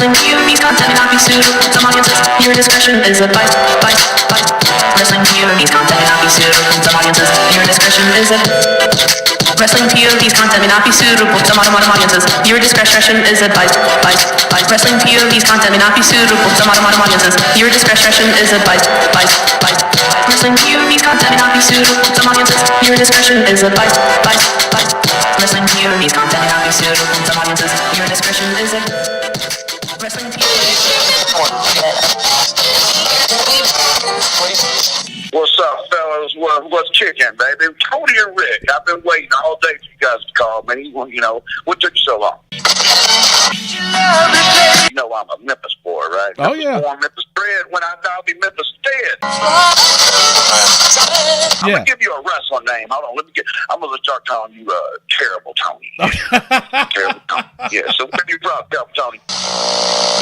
Wrestling POV's content may not be suitable for some audiences. Your discretion is advised. Wrestling POV's content may not be suitable for some audiences. Your discretion is advised. Wrestling POV's content may not be suitable to modern audiences. Your discretion is advised. Wrestling POV's content may not be suitable to modern audiences. Your discretion is advised. Wrestling POV's content may not be suitable to audiences. Your discretion is advised. Wrestling POV's content may not be suitable to audiences. Your discretion is advised. Wrestling POV's. What's up, fellas? What's kicking, baby? Tony and Rick. I've been waiting all day for you guys to call me. You know, what took you so long? You know I'm a Memphis boy, right? Oh, Memphis yeah. born, Memphis bred. When I die, I'll be Memphis dead. I'm going to give you a wrestling name. Hold on. I'm going to start calling you Terrible Tony. Terrible Tony. Yeah, so where you from, Terrible Tony?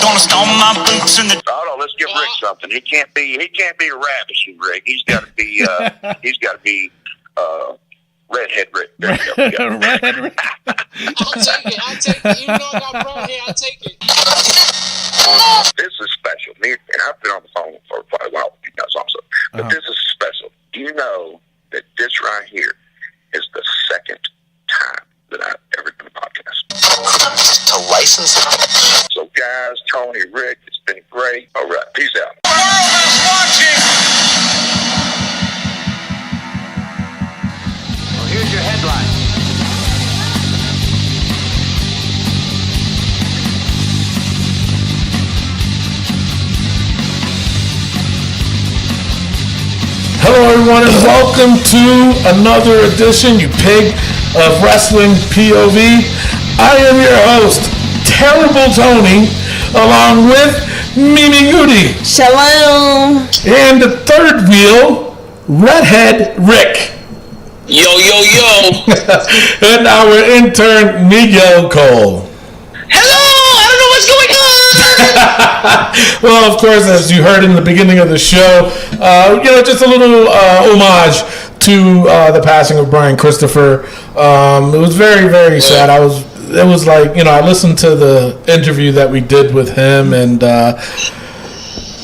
Gonna stomp my boots in the... Hold on, let's give Rick something. He can't be ravishing Rick. He's got to be redhead Rick. There you go. Redhead Rick. I'll take it. Even though I got brown hair, I'll take it. This is special. And I've been on the phone for quite a while with you guys also. But this is special. Do you know that this right here is the second time that I've ever done a podcast? To license it. So guys, Tony, Rick, it's been great. All right, peace out. Well, here's your headline. Hello, everyone, and welcome to another edition, you pig, of Wrestling POV. I am your host, Terrible Tony, along with Mimi Goody. Shalom. And the third wheel, Redhead Rick. Yo, yo, yo. And our intern, Miguel Cole. Hello, I don't know what's going on. Well, of course, as you heard in the beginning of the show, just a little homage to the passing of Brian Christopher. It was very, very sad. It was like, I listened to the interview that we did with him, and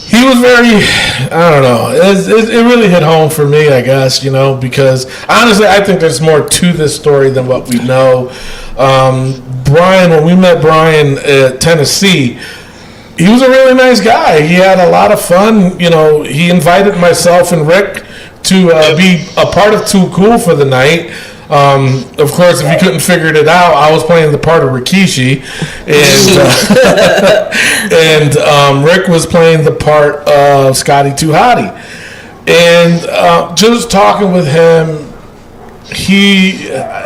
he was very, I don't know, it really hit home for me, I guess, because honestly, I think there's more to this story than what we know. Brian, when we met Brian at Tennessee, he was a really nice guy. He had a lot of fun. He invited myself and Rick to be a part of Too Cool for the night. Of course, if you couldn't figure it out, I was playing the part of Rikishi, and Rick was playing the part of Scotty Too Hotty. And just talking with him,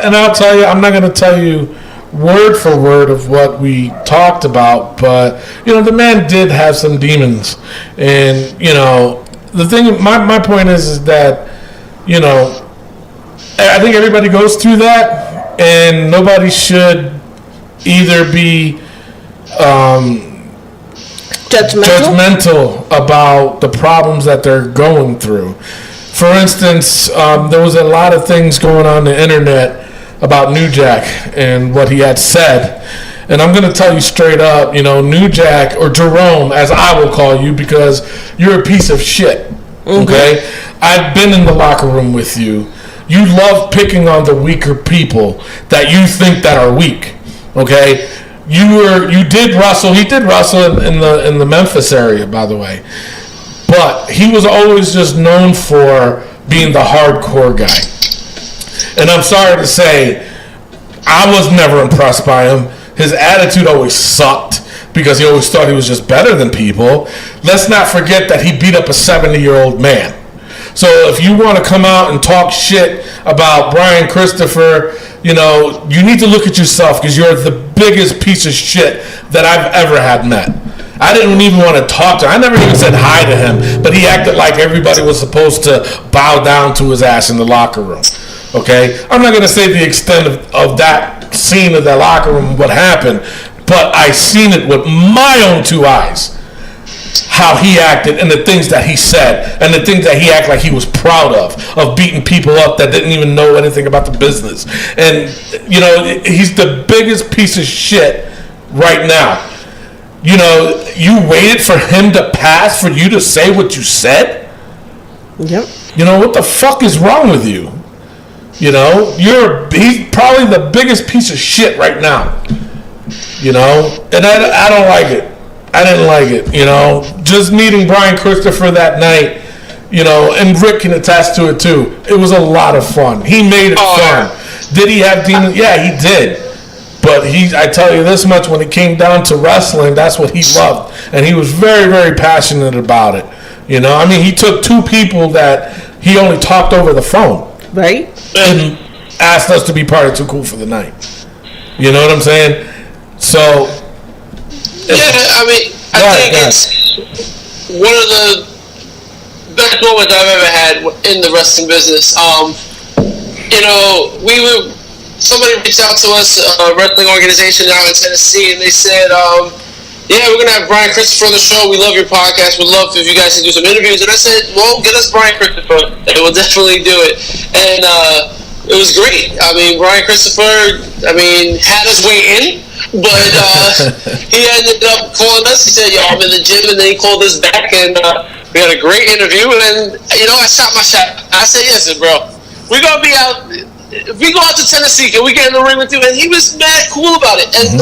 and I'll tell you, I'm not going to tell you word for word of what we talked about, but the man did have some demons, and the thing. My point is that I think everybody goes through that, and nobody should either be judgmental about the problems that they're going through. For instance, there was a lot of things going on the internet about New Jack and what he had said. And I'm going to tell you straight up, New Jack, or Jerome, as I will call you, because you're a piece of shit, okay? I've been in the locker room with you. You love picking on the weaker people that you think that are weak, okay? You did wrestle. He did wrestle in the Memphis area, by the way. But he was always just known for being the hardcore guy. And I'm sorry to say, I was never impressed by him. His attitude always sucked because he always thought he was just better than people. Let's not forget that he beat up a 70-year-old man. So if you want to come out and talk shit about Brian Christopher, you need to look at yourself, because you're the biggest piece of shit that I've ever had met. I didn't even want to talk to him. I never even said hi to him, but he acted like everybody was supposed to bow down to his ass in the locker room. Okay? I'm not going to say the extent of that scene of that locker room, what happened, but I seen it with my own two eyes, how he acted and the things that he said and the things that he acted like he was proud of beating people up that didn't even know anything about the business. And, he's the biggest piece of shit right now. You know, you waited for him to pass for you to say what you said? Yep. You know, what the fuck is wrong with you? You know, he's probably the biggest piece of shit right now. You know, and I don't like it. I didn't like it, you know. Just meeting Brian Christopher that night, you know, and Rick can attest to it too. It was a lot of fun. He made it fun. Did he have demons? Yeah, he did. But I tell you this much, when it came down to wrestling, that's what he loved. And he was very, very passionate about it. You know, I mean, he took two people that he only talked over the phone. Right. And asked us to be part of Too Cool for the Night. You know what I'm saying? So. Yeah, I mean, I think it's one of the best moments I've ever had in the wrestling business. You know, somebody reached out to us, a wrestling organization out in Tennessee, and they said, yeah, we're going to have Brian Christopher on the show. We love your podcast. We'd love if you guys can do some interviews. And I said, well, get us Brian Christopher, and we'll definitely do it. And it was great. I mean, Brian Christopher, had us weigh in, but he ended up calling us. He said, yo, I'm in the gym, and then he called us back, and we had a great interview. And, you know, I shot my shot. I said, listen, bro, we're going to be out. If we go out to Tennessee, can we get in the ring with you? And he was mad cool about it. And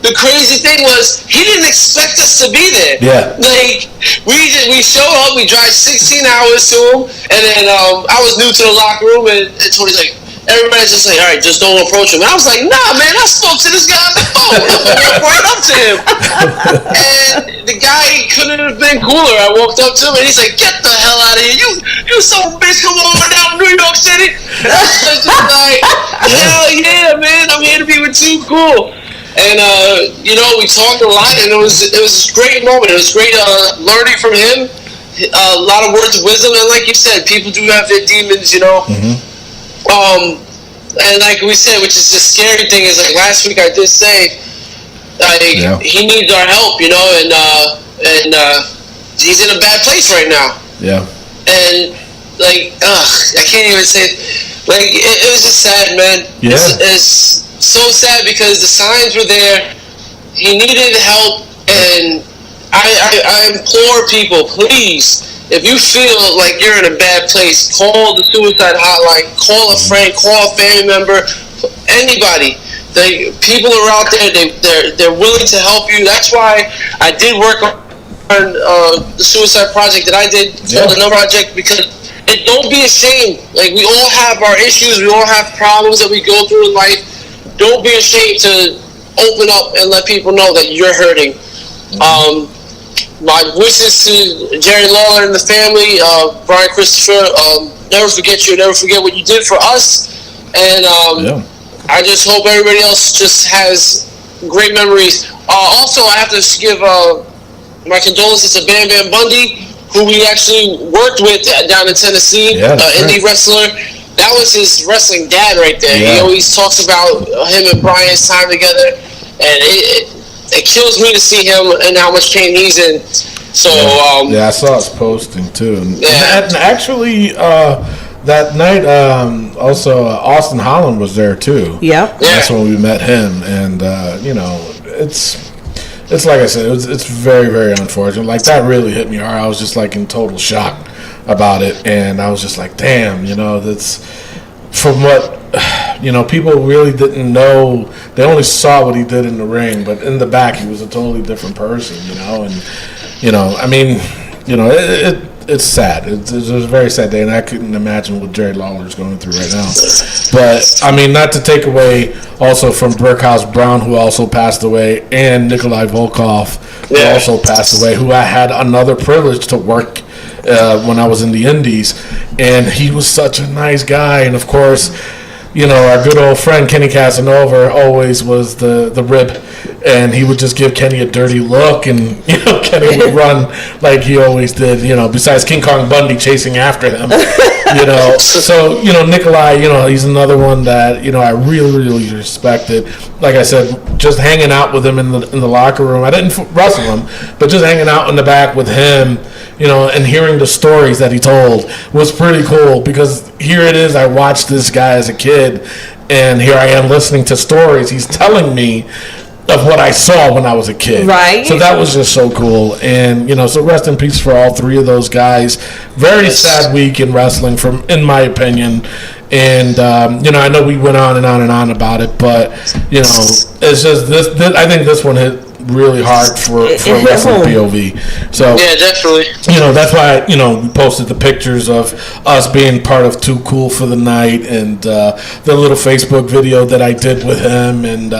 the crazy thing was, he didn't expect us to be there. Yeah. Like, we showed up, we drive 16 hours to him, and then I was new to the locker room, and Tony's like, everybody's just like, all right, just don't approach him. And I was like, nah, man, I spoke to this guy on the phone. I walked right up to him. And the guy couldn't have been cooler. I walked up to him, and he's like, get the hell out of here. You son of a bitch, come over down to New York City. And I was just like, hell yeah, man, I'm here to be with Too Cool. And, you know, we talked a lot, and it was a great moment. It was great learning from him, a lot of words of wisdom. And like you said, people do have their demons, you know. And like we said, which is the scary thing, is like last week I did say, he needs our help, you know, and he's in a bad place right now. Yeah. And, like, I can't even say, like, it was just sad, man. Yeah. It's so sad because the signs were there. He needed help, and I implore people, please, if you feel like you're in a bad place, call the suicide hotline, call a friend, call a family member, anybody. People are out there, they're willing to help you. That's why I did work on the suicide project that I did for the Number Project, because don't be ashamed. Like, we all have our issues, we all have problems that we go through in life. Don't be ashamed to open up and let people know that you're hurting. My wishes to Jerry Lawler and the family, Brian Christopher, never forget you, never forget what you did for us. And I just hope everybody else just has great memories. Also, I have to give my condolences to Bam Bam Bundy, who we actually worked with down in Tennessee, indie wrestler. That was his wrestling dad right there. Yeah. He always talks about him and Brian's time together, and it kills me to see him and how much pain he's in. So I saw his posting too. And actually, that night, also Austin Holland was there too. Yep. That's when we met him, and you know, it's like I said, it's very, very unfortunate. Like, that really hit me hard. I was just like in total shock about it, and I was just like, damn, you know, that's from what, you know, people really didn't know. They only saw what he did in the ring, but in the back he was a totally different person, you know. And you know, I mean, you know, it's sad. It's a very sad day, and I couldn't imagine what Jerry Lawler's going through right now. But I mean, not to take away also from Brickhouse Brown, who also passed away, and Nikolai Volkov, who also passed away, who I had another privilege to work when I was in the Indies, and he was such a nice guy. And of course, you know, our good old friend Kenny Casanova always was the rib, and he would just give Kenny a dirty look, and you know, Kenny would run like he always did, you know, besides King Kong Bundy chasing after him, you know. So, you know, Nikolai, you know, he's another one that, you know, I really, really respected. Like I said, just hanging out with him in the locker room. I didn't wrestle him, but just hanging out in the back with him, you know, and hearing the stories that he told was pretty cool, because here it is, I watched this guy as a kid, and here I am listening to stories he's telling me of what I saw when I was a kid. Right. So that was just so cool. And, so rest in peace for all three of those guys. Very sad week in wrestling, in my opinion. And, I know we went on and on and on about it, but, it's just this I think this one hit really hard for wrestling POV. So Yeah, definitely. that's why we posted the pictures of us being part of Too Cool for the Night and the little Facebook video that I did with him, and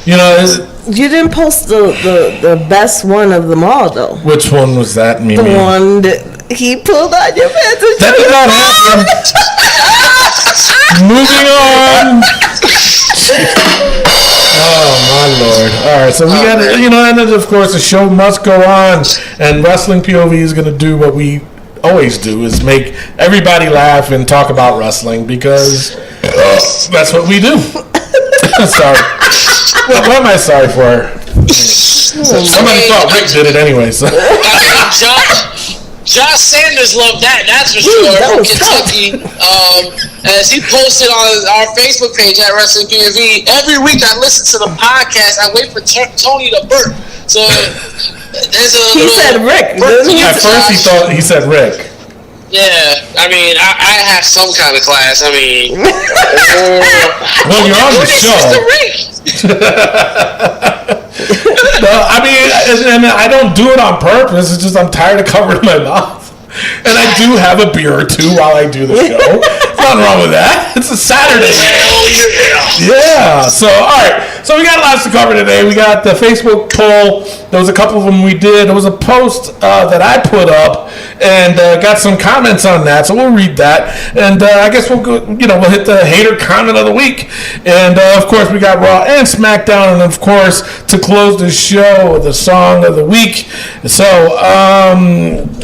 You didn't post the best one of them all, though. which one was that, Mimi? The one that he pulled on your pants. And That did not happen. Moving on. Oh my lord! All right, so we got and then of course the show must go on, and Wrestling POV is going to do what we always do: is make everybody laugh and talk about wrestling, because that's what we do. Sorry. What am I sorry for? Somebody thought Rick did it anyway. So. Josh Sanders loved that. That's for sure. That From was Kentucky. As he posted on our Facebook page at Wrestling POV, every week I listen to the podcast. I wait for Tony to burp. So there's a. He said Rick, didn't he? At first he thought he said Rick. Yeah, I mean, I have some kind of class. I mean, Well, you're on the show. No, I mean, and I don't do it on purpose. It's just I'm tired of covering my mouth. And I do have a beer or two while I do the show. There's nothing wrong with that. It's a Saturday. Yeah. So, all right. So we got lots to cover today. We got the Facebook poll. There was a couple of them we did. There was a post that I put up and got some comments on that. So we'll read that. And I guess we'll go, we'll hit the hater comment of the week. And of course we got Raw and SmackDown. And of course, to close the show, the song of the week. So,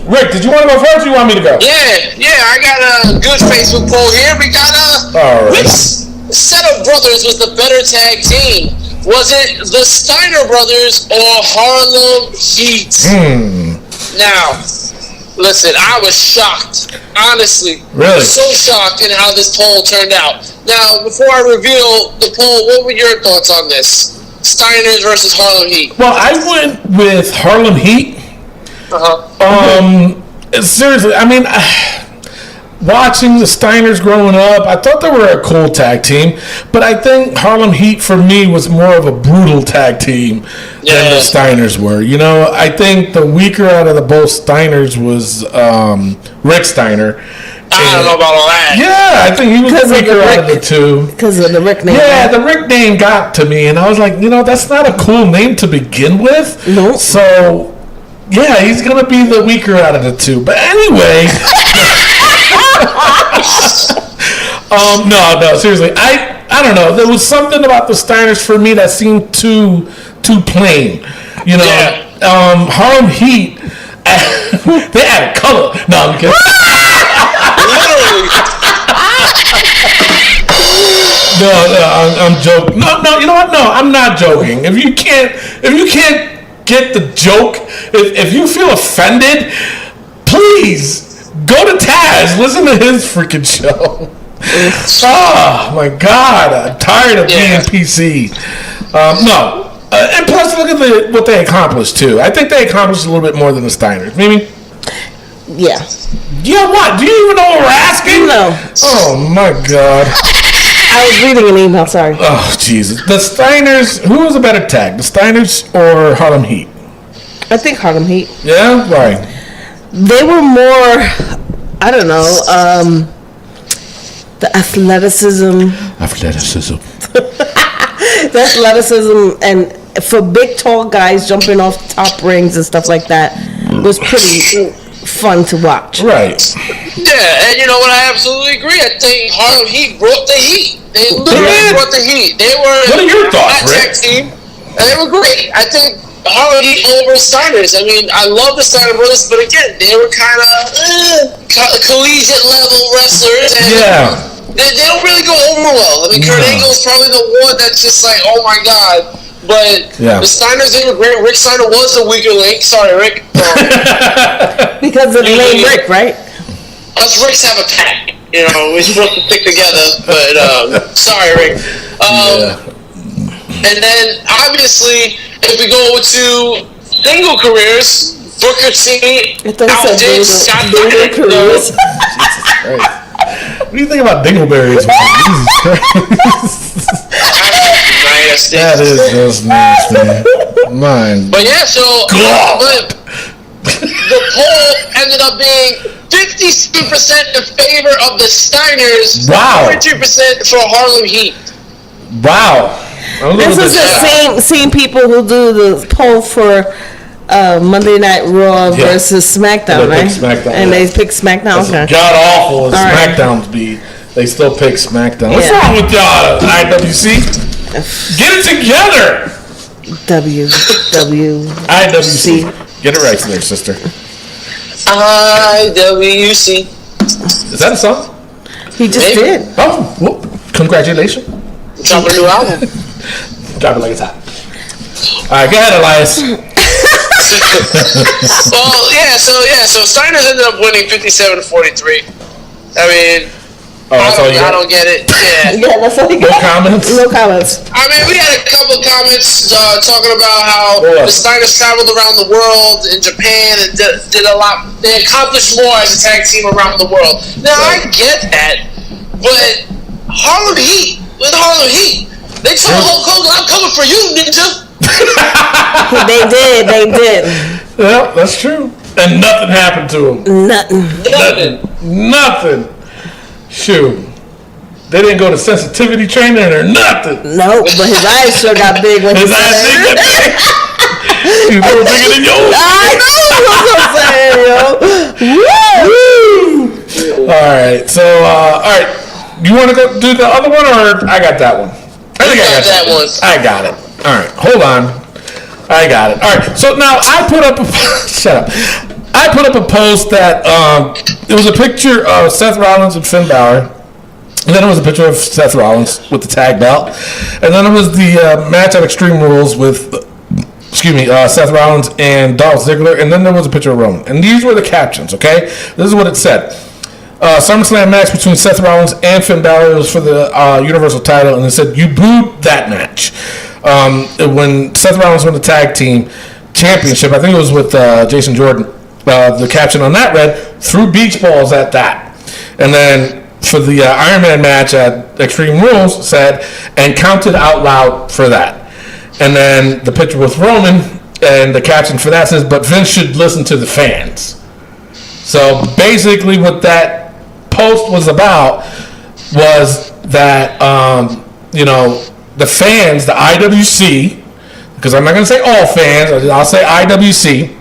Rick, did you want to go first or you want me to go? Yeah, I got a good Facebook poll here. We got All right. which set of brothers was the better tag team? Was it the Steiner brothers or Harlem Heat? Now, listen, I was shocked. Honestly. Really? So shocked in how this poll turned out. Now, before I reveal the poll, what were your thoughts on this? Steiners versus Harlem Heat. Well, I went with Harlem Heat. Seriously, I mean, watching the Steiners growing up, I thought they were a cool tag team, but I think Harlem Heat for me was more of a brutal tag team than the Steiners were. I think the weaker out of the both Steiners was Rick Steiner. I don't know about all that. Yeah, I think he was the weaker out of the two. Because of the Rick name. Yeah, the Rick name got to me, and I was like, that's not a cool name to begin with. No. So, yeah, he's going to be the weaker out of the two. But anyway. No, seriously. I don't know. There was something about the Steiners for me that seemed too plain. Harlem Heat, they added color. No, I'm kidding. No, I'm joking. No, you know what? No, I'm not joking. If you can't get the joke, if you feel offended, please go to Taz. Listen to his freaking show. Oh my God, I'm tired of being PC. No, and plus look at what they accomplished too. I think they accomplished a little bit more than the Steiners. Mimi? Yeah. Yeah, what? Do you even know what we're asking? No. Oh my God. I was reading an email, sorry. Oh, Jesus. The Steiners, who was a better tag? The Steiners or Harlem Heat? I think Harlem Heat. Yeah? Right. They were more, I don't know, the athleticism. The athleticism and for big, tall guys jumping off top rings and stuff like that was pretty fun to watch. Right. Yeah, and you know what? I absolutely agree. I think Harlem Heat brought the heat. They literally brought the heat. They were What are your thoughts, a tag Rick? team, and they were great. I think Harlem Heat over Steiners. I mean, I love the Steiner brothers, but again, they were kind of collegiate level wrestlers. And Yeah. They don't really go over well. I mean, Kurt Angle is probably the one that's just like, oh my God. But the Steiners, they were great. Rick Steiner was the weaker link. Sorry, Rick. Because of the name Rick, right? Us Ricks have a pack. We're supposed to stick together. But sorry, Rick. And then, obviously, if we go to single careers, Booker T I thought you said outdid Scott dingle Steiner. careers. What do you think about dingleberries? Man? Jesus Christ. Nasty. That is just nasty. Mine. But yeah, so but the poll ended up being 57% in favor of the Steiners, Wow. 42% for Harlem Heat. Wow. This is the same people who do the poll for Monday Night Raw Yeah. versus SmackDown, They right? pick SmackDown, And yeah. they pick SmackDown. Okay. God awful as All right. SmackDown's be. They still pick SmackDown. What's Yeah. wrong with y'all, IWC? Get it together! IWC. Get it right there, sister. IWC. Is that a song? He just Maybe. did. Oh, whoop. Congratulations. Drop a new album. Drop it like it's hot. All right, go ahead, Elias. Well, so Steiners ended up winning 57-43. I mean, Oh, that's all you I got? don't get it. Yeah. Yeah, that's all he No got. comments? No comments. I mean, we had a couple of comments talking about how What? the Steiners traveled around the world in Japan and did a lot. They accomplished more as a tag team around the world. Now, I get that, but Harlem Heat, they told Hulk Hogan, I'm coming for you, ninja. They did. Yeah, that's true. And nothing happened to him. Nothing. Shoot. They didn't go to sensitivity training or nothing. No, but his eyes sure got big when he His said eyes it. did get big. He's more bigger than yours. I know what I'm saying, yo. Woo! All right. So, all right. You want to go do the other one, or I got that one? I think I got that one. I got it. All right. Hold on. I got it. All right. So now I put up a shut up. I put up a post that it was a picture of Seth Rollins and Finn Balor. And then it was a picture of Seth Rollins with the tag belt. And then it was the match at Extreme Rules with, Seth Rollins and Dolph Ziggler. And then there was a picture of Roman. And these were the captions, okay? This is what it said. SummerSlam match between Seth Rollins and Finn Balor. It was for the Universal title. And it said, you booed that match. When Seth Rollins won the tag team championship, I think it was with Jason Jordan. The caption on that read, threw beach balls at that. And then for the Iron Man match at Extreme Rules said, and counted out loud for that. And then the picture with Roman, and the caption for that says, but Vince should listen to the fans. So basically what that post was about was that, the fans, the IWC, because I'm not going to say all fans, I'll say IWC,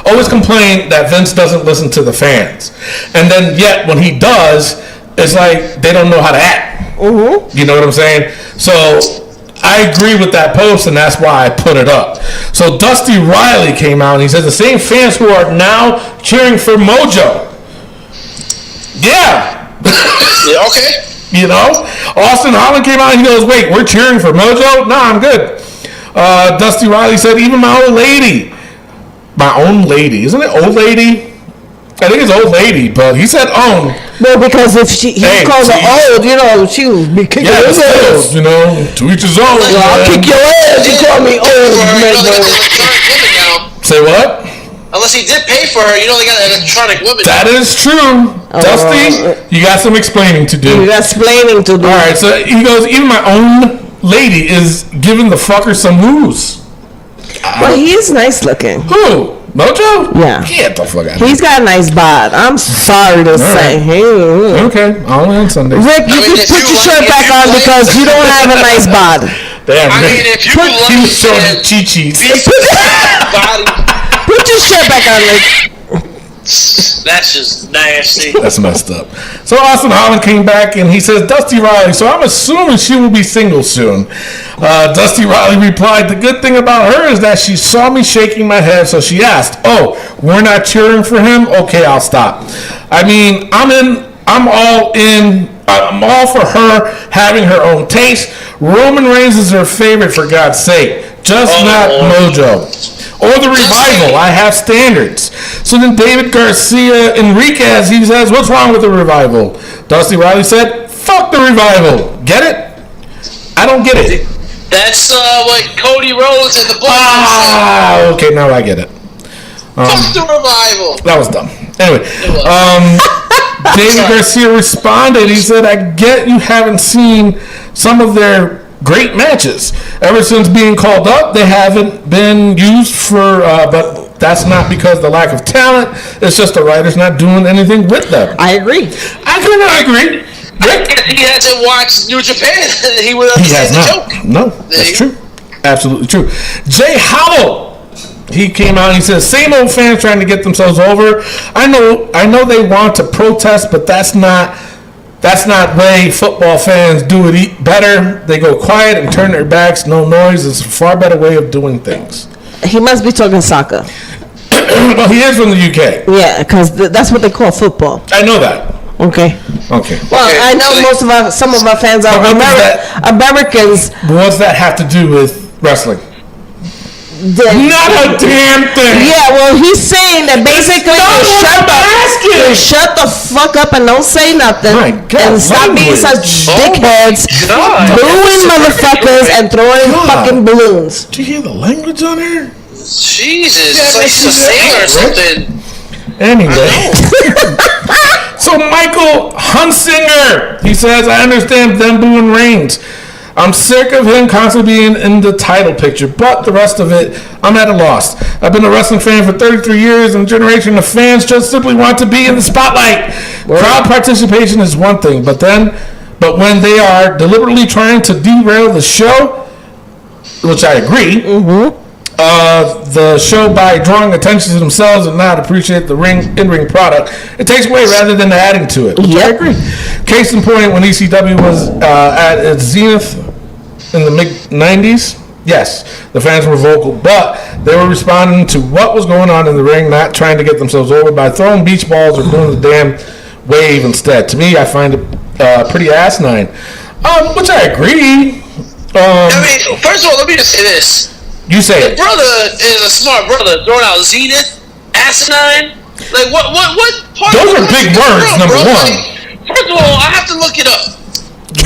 always complain that Vince doesn't listen to the fans. And then yet when he does, it's like they don't know how to act. Mm-hmm. You know what I'm saying? So I agree with that post, and that's why I put it up. So Dusty Riley came out and he says the same fans who are now cheering for Mojo. Yeah. Yeah, okay. Austin Holland came out and he goes, wait, we're cheering for Mojo? Nah, I'm good. Dusty Riley said, even my old lady. My own lady. Isn't it old lady? I think it's old lady, but he said own. Well, because if he calls her old, she would be kicking Yeah, but his ass. still, to each his own. Well, I'll kick your ass. You call me old. Say what? Unless he did pay for her, they got an electronic woman. That is true. Dusty, you got some explaining to do. You got explaining to do. All right, so he goes, even my own lady is giving the fucker some moves. But he is nice looking. Who? Mojo? Yeah. Get the fuck out of He's got a nice bod. I'm sorry to say. right. Okay, all in Sunday. Rick, you can if put you your like- shirt if back you on like- because you don't have a nice bod. Damn, I Rick. mean, if you He was showing like the chi-chis. body, Put your shirt back on, Rick. that's just nasty. That's messed up. So Austin Holland came back and he says, Dusty Riley, so I'm assuming she will be single soon. Dusty Riley replied, the good thing about her is that she saw me shaking my head, so she asked, oh, we're not cheering for him? Okay, I'll stop. I mean, I'm all in. I'm all for her having her own taste. Roman Reigns is her favorite, for God's sake. Just not Mojo. Or the Revival. I have standards. So then David Garcia Enriquez, he says, what's wrong with the Revival? Dusty Riley said, fuck the Revival. Get it? I don't get it. That's what Cody Rhodes and the Bucks said. Ah, okay, now I get it. Fuck the Revival. That was dumb. Anyway, It was. David Garcia responded. He said, I get you haven't seen some of their great matches. Ever since being called up, they haven't been used for, but that's not because of the lack of talent. It's just the writers not doing anything with them. I agree. I cannot agree. Rick? If he hasn't watched New Japan, he would He has understand the not. joke. No, There that's you true. Absolutely true. Jay Howell. He came out and he said, same old fans trying to get themselves over. I know they want to protest, but that's not way football fans do it better. They go quiet and turn their backs, no noise. It's a far better way of doing things. He must be talking soccer. Well, he is from the UK. Yeah, because that's what they call football. I know that. Okay. Okay. Well, Okay, I know some of our fans are But what does Americans. What does that have to do with wrestling? that- Not a damn thing. Yeah, well, he's saying that basically not to what I'm asking. shut the fuck up and don't say nothing. My God, and stop being language. such dickheads, God. booing motherfuckers and throwing God. fucking balloons. Did you hear the language on here? Jesus, it's like he's a sailor or something. Anyway. So Michael Hunsinger, he says, I understand them booing Reigns. I'm sick of him constantly being in the title picture, but the rest of it, I'm at a loss. I've been a wrestling fan for 33 years, and a generation of fans just simply want to be in the spotlight. Crowd participation is one thing, but when they are deliberately trying to derail the show, which I agree, the show by drawing attention to themselves and not appreciate the in-ring product, it takes away rather than adding to it. Which I Yep. agree. Case in point, when ECW was at its zenith in the mid-90s, yes, the fans were vocal, but they were responding to what was going on in the ring, not trying to get themselves over by throwing beach balls or doing the damn wave instead. To me, I find it pretty asinine. Which I agree. I mean, first of all, let me just say this. You say The it. brother is a smart brother, throwing out Zenith, asinine. Like, what part Those of are the big logic is words, wrong, number bro? one. Like, first of all, I have to look it up.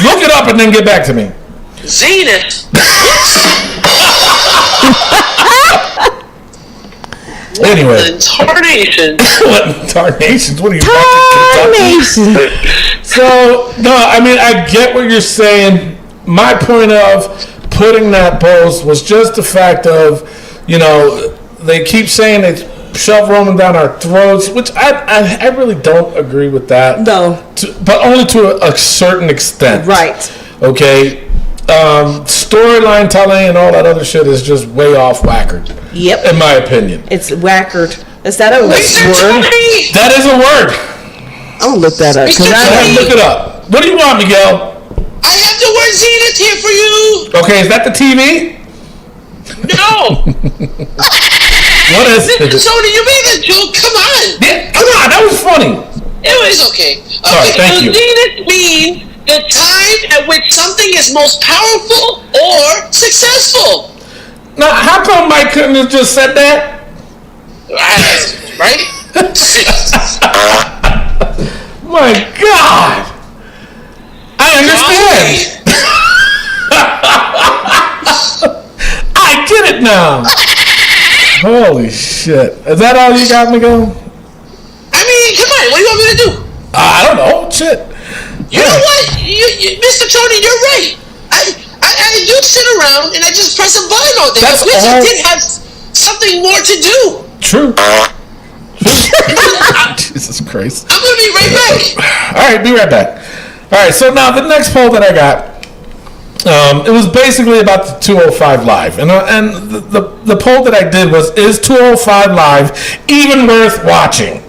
Look it up and then get back to me. Zenith. Anyway. Tarnation. What tarnations? What are you talking? Tarnation. So no, I mean I get what you're saying. My point of putting that post was just the fact of, they keep saying they shove Roman down our throats, which I really don't agree with that. No. But only to a certain extent. Right. Okay. Storyline telling and all that other shit is just way off whackard. Yep. In my opinion. It's whackard. Is that a Mr. word? Tony! That is a word. I'm gonna look that up. 'Cause Mr. Go I ahead and Tony! look it up. What do you want, Miguel? I have the word Zenith here for you! Okay, is that the TV? No! What is Mr. it? Tony, you made a joke, come on! Yeah, come on, that was funny. It was okay. Sorry, thank you. Does Zenith mean the time at which something is most powerful or successful? Now, how come Mike couldn't have just said that? Right? My God. I understand. I get it now. Holy shit. Is that all you got, Miguel? I mean, come on, what do you want me to do? I don't know. Shit. You know what? Mr. Tony, you're right. I do sit around and I just press a button all day. That's I wish all- I did have something more to do. True. Jesus Christ. I'm gonna be right back. All right, be right back. All right, so now the next poll that I got, it was basically about the 205 Live. And the poll that I did was, is 205 Live even worth watching?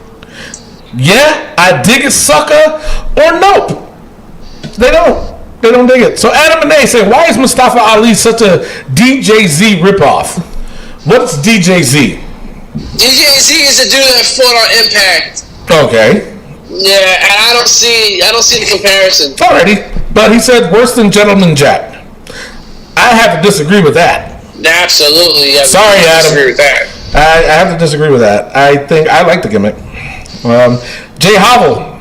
Yeah, I dig it, sucker, or nope. They don't dig it. So Adam and they say, why is Mustafa Ali such a DJZ ripoff? What's DJZ? DJZ is the dude that fought on Impact. Okay. Yeah, and I don't see the comparison. Alrighty. But he said worse than Gentleman Jack. I have to disagree with that. Absolutely. Yeah, Sorry, I Adam. disagree with that. I have to disagree with that. I think I like the gimmick. Jay Howell,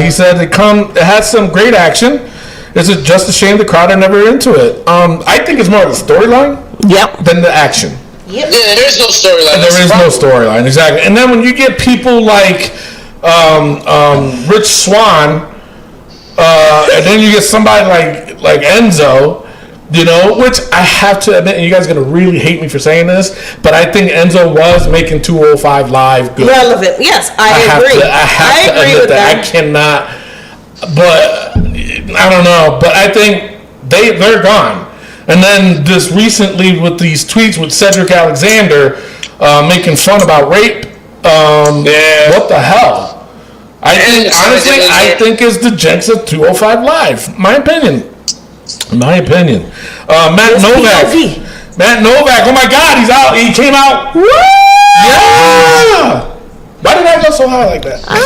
he said it had some great action. It's just a shame the crowd are never into it. I think it's more of the storyline Yep. than the action. Yeah, there is no storyline. That's There is the no problem. storyline, exactly. And then when you get people like Rich Swann, and then you get somebody like Enzo, you know, which I have to admit, and you guys are going to really hate me for saying this, but I think Enzo was making 205 Live good. Relevant. Yes, I agree. I have to agree admit with that. I that. cannot, but I don't know. But I think they're gone. And then just recently with these tweets with Cedric Alexander making fun about rape, what the hell? I think, honestly, I think it's the gents of 205 Live. My opinion. Matt Novak. POV. Matt Novak. Oh my God, he's out. He came out. Yeah. Why did I go so high like that? I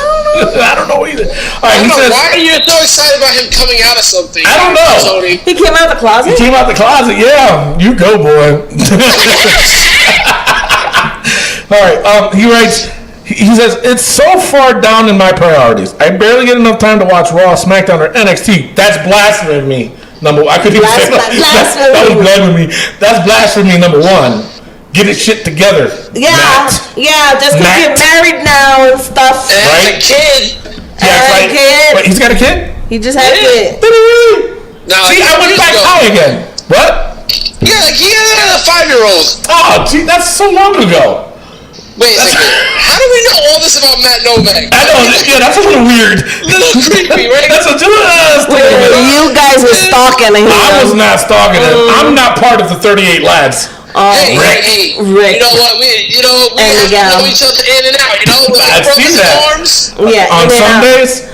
don't know either. All right, he says, Why are you so excited about him coming out of something? I don't know. Tony? He came out of the closet? He came out the closet. Yeah, you go, boy. All right. He writes. He says it's so far down in my priorities. I barely get enough time to watch Raw, SmackDown, or NXT. That's blasphemy. I couldn't even say that. That was blasphemy. That's blasphemy. Number one. Get his shit together. Yeah, Matt. yeah, just because you're married now and stuff. And Right? a kid. Yeah, a right. kid. Wait, he's got a kid? He just had a kid. Did he really? No, See, I went back high again. What? Yeah, like he had a 5-year-old. Oh, gee, that's so long ago. Wait a second. How do we know all this about Matt Novak? I know. Yeah, that's a little weird. Little creepy, right? That's a little. You guys were stalking him. I was not stalking him. I'm not part of the 38 lads. Hey, Rick. hey, Rick. you know what? We And have to Miguel. know each other in and out. You know, with I've brothers seen in that. arms. Yeah, On in and out. Sundays?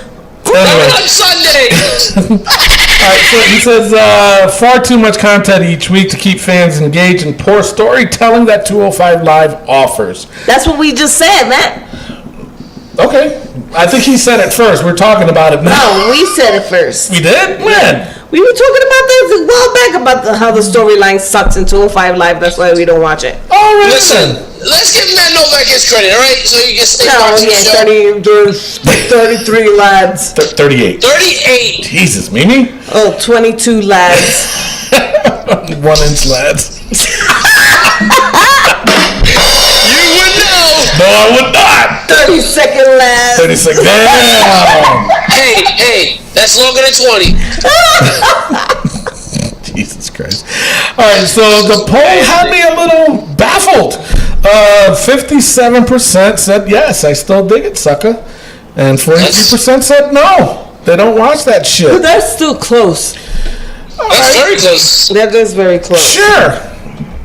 Anyway. On Sundays. All right, so he says far too much content each week to keep fans engaged and poor storytelling that 205 Live offers. That's what we just said, Matt. Okay. I think he said it first. We're talking about it now. No, we said it first. We did? When? We were talking about this a while back about how the storyline sucks in 205 Live. That's why we don't watch it. All right. Listen, let's give Matt Novak his credit, all right? So you can stay No, watching the show. yeah, 33 lads. 38. 38. Jesus, Mimi. Oh, 22 lads. 1 inch lads. You would know. No, I would not. 32nd lads. 36. Damn. Hey, that's longer than 20. Jesus Christ. All right, so the poll had me a little baffled. 57% said yes, I still dig it, sucker. And 42% said no. They don't watch that But shit. that's still close. That's very close. That is very close. Sure.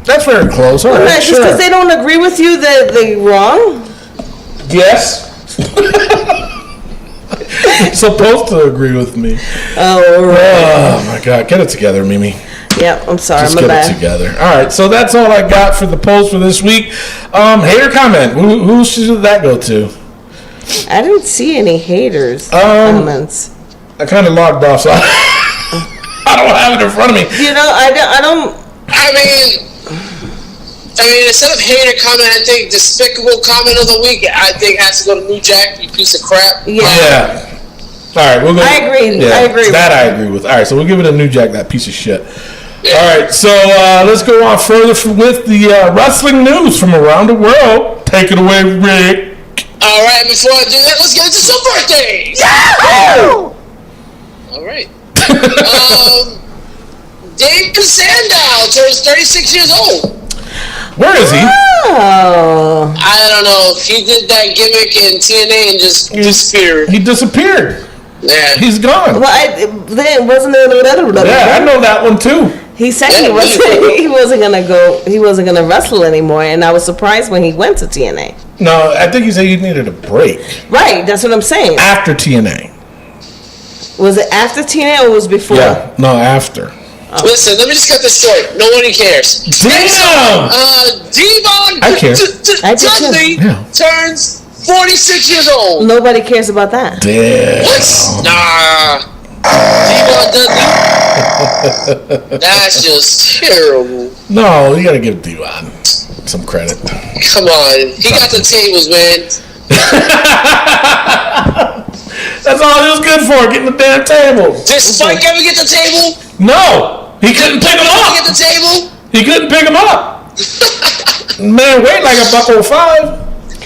That's very close. All right, Right, just because sure. they don't agree with you, they're wrong. Yes. Supposed to agree with me. Oh, right. Oh my God, get it together, Mimi. Yeah, I'm sorry, Just my get bad. it together. All right, so that's all I got for the polls for this week. Hater comment. Who should that go to? I didn't see any haters comments. I kind of logged off, so I don't have it in front of me. You know, I don't. I mean, instead of hater comment, I think despicable comment of the week, I think has to go to New Jack, you piece of crap. Yeah. All right, we'll go. I agree. Yeah, I agree. That I agree with. All right, so we'll give it a New Jack, that piece of shit. All right, so let's go on further with the wrestling news from around the world. Take it away, Rick. All right, before I do that, let's get into some birthdays. Yahoo! All right. David Sandow turns 36 years old. Where is he? Oh. I don't know. He did that gimmick in TNA and just disappeared. He disappeared. Yeah. He's gone. Well, then wasn't it? Yeah, I know that one too. He said he wasn't gonna go. He wasn't gonna wrestle anymore, and I was surprised when he went to TNA. No, I think he said he needed a break Right, that's what I'm saying. after TNA. Was it after TNA or was it before? Yeah, no, after. Listen, let me just cut this short. Nobody cares. Damn! Devon I care. I do too. Dudley Yeah. turns 46 years old. Nobody cares about that. Damn. What? Nah. Devon Dudley? That's just terrible. No, you gotta give Devon some credit. Come on. He got the tables, man. That's all he was good for, getting the damn tables. Did Spike ever get the table? No, he couldn't pick him Ever get the up. table? He couldn't pick him up. Man, weighed like $105.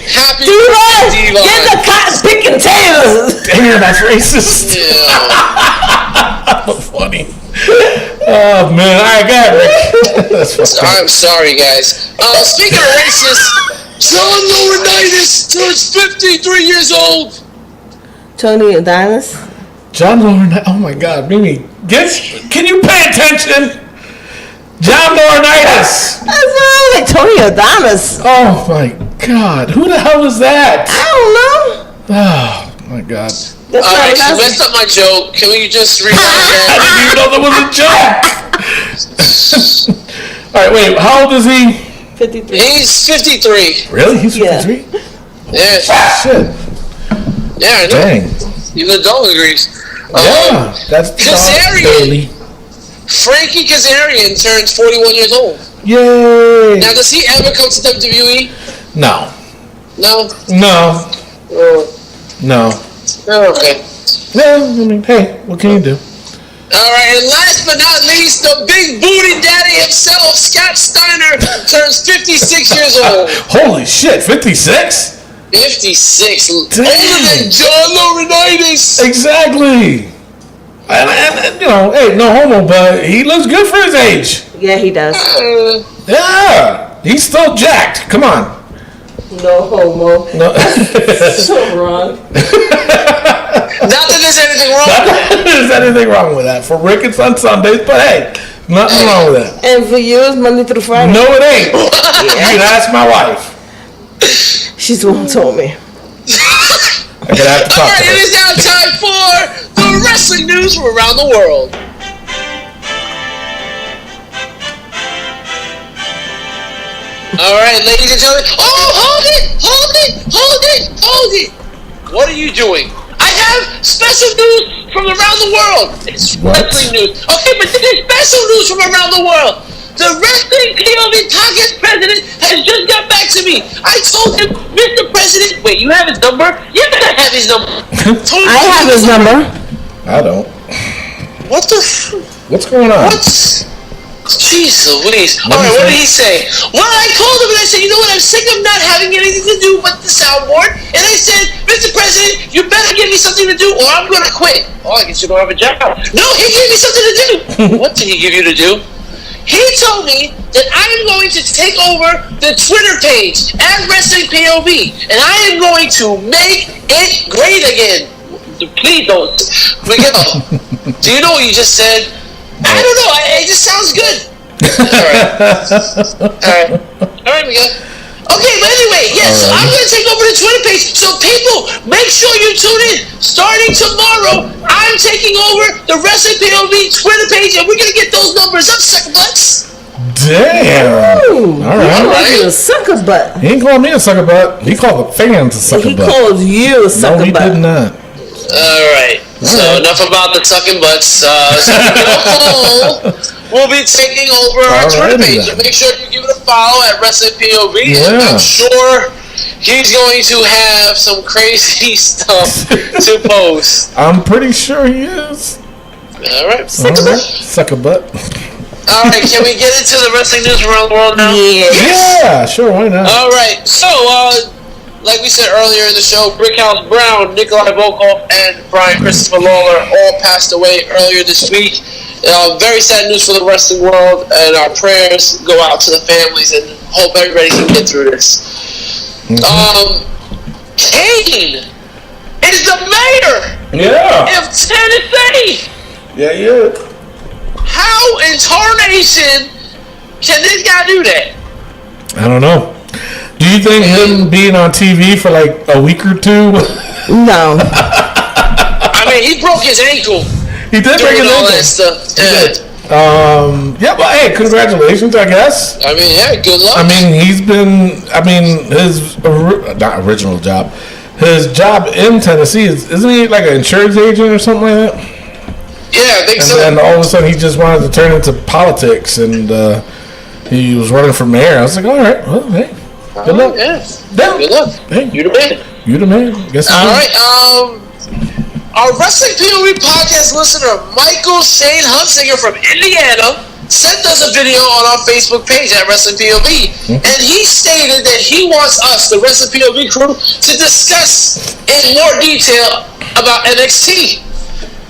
Happy Do that! birthday, Get the cotton picking tails! Damn, that's racist. Yeah. Funny. Oh man, all right, go ahead, Rick. That's funny. I'm sorry, guys. Speaking of racist, John Laurinaitis turns 53 years old. Tony Adonis? John Laurinaitis. Oh my God, Mimi, can you pay attention? John Laurinaitis. That's not like Tony Adonis. Oh my God, who the hell is that? I don't know. Oh my God, That's All right, not you messed up my joke. Can we just rewind I that? didn't even know that was a joke. All right, wait, how old is he? 53. He's 53. Really? He's Yeah. 53? Yeah, Shit. yeah, I know. Dang. Even the dog agrees. Yeah, that's Kazarian. Bailey. Frankie Kazarian turns 41 years old. Yay. Now, does he ever come to WWE? No. No? No. Oh, No. okay. Yeah, I mean, hey, what can you do? All right, and last but not least, the big booty daddy himself, Scott Steiner, turns 56 years old. Holy shit, 56? 56. Dang. Older than John Laurinaitis. Exactly. And, you know, hey, no homo, but he looks good for his age. Yeah, he does. Yeah, he's still jacked. Come on. No homo. No. So wrong. Not that there's anything wrong with it. There's anything wrong with that. For Rick, it's on Sundays, but hey, nothing wrong with that. And for you, it's Monday through Friday. No, it ain't. You can ask my wife. She's the one who told me. I'm gonna have to All talk to right, it her. is now time for the wrestling news from around the world. All right, ladies and gentlemen. Oh, hold it! What are you doing? I have special news from around the world. It's What? wrestling news. Okay, but this is special news from around the world. The Wrestling POV podcast president has just got back to me. I told him, Mr. President, wait, you have his number? You gotta have his number. I have his number. I don't. What the? What's going on? What? Jeez Louise. What Alright, did what he did he say? Well, I called him and I said, you know what, I'm sick of not having anything to do with the soundboard. And I said, Mr. President, you better give me something to do or I'm gonna quit. Oh, I guess you don't have a job. No, he gave me something to do. What did he give you to do? He told me that I'm going to take over the Twitter page at Wrestling POV. And I am going to make it great again. Please don't. Miguel, do you know what you just said? I don't know. It just sounds good. Alright, Miguel. Okay, but anyway, yes, so I'm going to take over the Twitter page. So people, make sure you tune in. Starting tomorrow, I'm taking over the Wrestling POV Twitter page, and we're going to get those numbers up, sucker butts. Damn. Ooh, All he right. called you a sucker butt. He ain't called me a sucker butt. He called the fans a sucker He butt. called you a No, sucker he butt. did not. Alright, so enough about the sucking butts. So we'll be taking over our Twitter Alrighty page. then. Make sure you give it a follow at Wrestling POV. Yeah. I'm sure he's going to have some crazy stuff to post. I'm pretty sure he is. Alright. All right. Sucker butt. Alright, can we get into the wrestling news around the world now? Yeah. Yeah, sure, why not? Alright, so, like we said earlier in the show, Brickhouse Brown, Nikolai Volkov, and Brian Christopher Lawler all passed away earlier this week. Very sad news for the wrestling world, and our prayers go out to the families and hope everybody can get through this. Kane is the mayor Yeah. of Tennessee! Yeah. How in tarnation can this guy do that? I don't know. Do you think him being on TV for like a week or two? No. I mean, he broke his ankle He did break doing his all ankle. that stuff. Yeah, but hey, congratulations, I guess. I mean, yeah, good luck. I mean, his not original job, his job in Tennessee isn't he like an insurance agent or something like that? yeah, I think And so. then all of a sudden he just wanted to turn into politics, and he was running for mayor. I was like, all right, well, hey, good luck. Yeah. Yeah. Good luck. Hey, You the man. you the man. Guess All right. our Wrestling POV podcast listener, Michael Shane Hunsinger from Indiana, sent us a video on our Facebook page at Wrestling POV, and he stated that he wants us, the Wrestling POV crew, to discuss in more detail about NXT.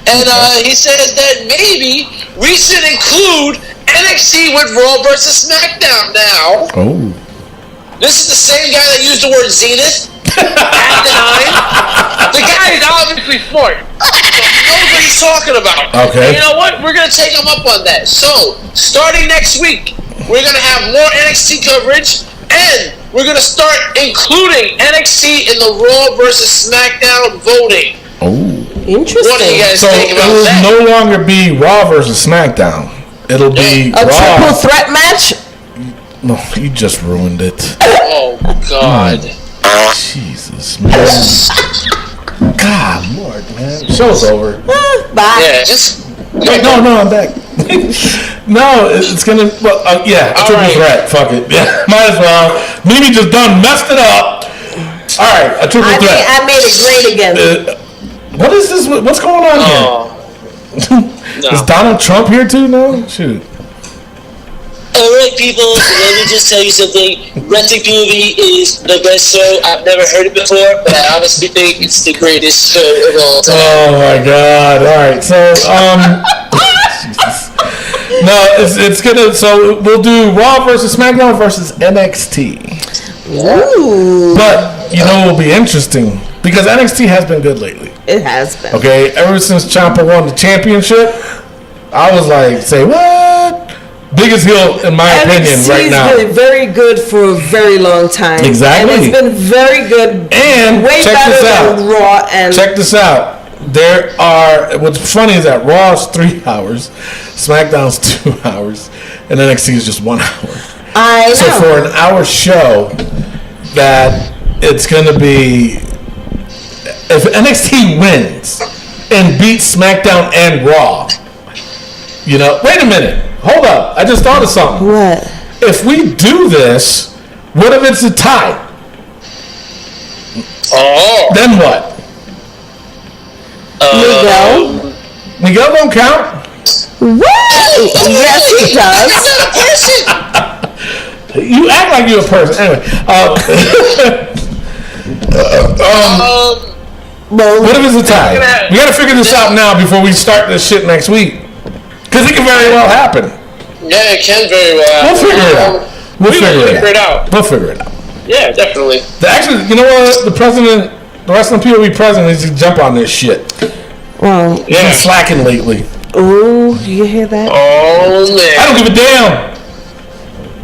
And he said that maybe we should include NXT with Raw versus SmackDown now. Oh. This is the same guy that used the word Zenith at the time. The guy is obviously smart. So he knows what he's talking about. Okay. And you know what? We're going to take him up on that. So, starting next week, we're going to have more NXT coverage, and we're going to start including NXT in the Raw versus SmackDown voting. Oh. Interesting. What do you guys So think it about will that? no longer be Raw versus SmackDown. It'll be A Raw. triple threat match? No, you just ruined it. Oh, God. Jesus, man. God, Lord, man. Show's over. Bye. Yeah, just... Wait, no, I'm back. No, it's gonna. Well, yeah, a triple right. threat. Fuck it. Yeah, might as well. Mimi just done messed it up. All right, a triple threat. I made it great again. What is this? What's going on here? Oh. Is Donald Trump here too? No, shoot. Alright people, let me just tell you something. Wrestling POV is the best show. I've never heard it before, but I honestly think it's the greatest show of all time. Oh my God! All right, so Jesus. No, it's gonna. So we'll do Raw versus SmackDown versus NXT. Ooh. But you know, it will be interesting because NXT has been good lately. It has been. Okay, ever since Ciampa won the championship, I was like, say what? Biggest heel in my opinion right now. NXT has been very good for a very long time. Exactly. And it's been very good. And way check better this out. than Raw and Check this out. There are. What's funny is that Raw is 3 hours, SmackDown's 2 hours, and NXT is just 1 hour. I know. So for an hour show, that it's gonna be. If NXT wins and beats SmackDown and Raw, you know. Wait a minute. Hold up. I just thought of something. What? If we do this, what if it's a tie? Oh. Then what? Miguel? Miguel don't count? What? Yes, he does. He's not a person. You act like you're a person. Anyway. Well, What if it's a tie? We gotta figure this out now before we start this shit next week. Because it can very well happen. Yeah, it can very well. We'll figure it out. We will figure it out. We'll figure it out. Yeah, definitely. Actually, you know what? The Wrestling POV president needs to jump on this shit. well, He's been slacking lately. ooh, you hear that? Oh, man. I don't give a damn.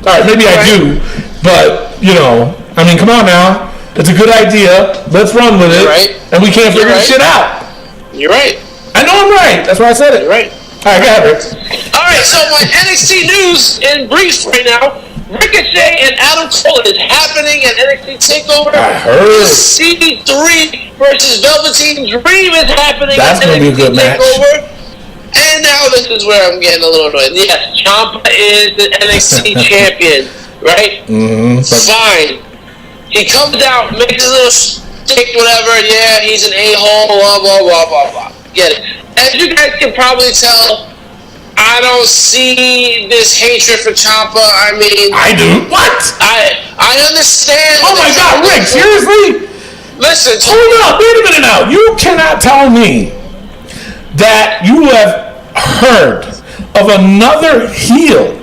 All right, maybe I do, but you know, I mean, come on now. It's a good idea. Let's run with it. You're right. And we can't You're figure right. this shit out. You're right. I know I'm right. That's why I said it. You're right. All right, go ahead, Rick. All right, so my NXT news in brief right now. Ricochet and Adam Cole is happening at NXT TakeOver. I heard. C3 versus Velveteen Dream is happening That's at gonna be a NXT good match. TakeOver. And now this is where I'm getting a little annoyed. Yes, Ciampa is the NXT champion, right? Mm-hmm. Fine. He comes out, makes a little stick, whatever. Yeah, he's an a-hole, blah, blah, blah, blah, blah. Get it. As you guys can probably tell, I don't see this hatred for Ciampa. I mean, I do. What? I understand. Oh my God, Rick! Seriously? Listen, Hold up. Wait a minute now. You cannot tell me that you have heard of another heel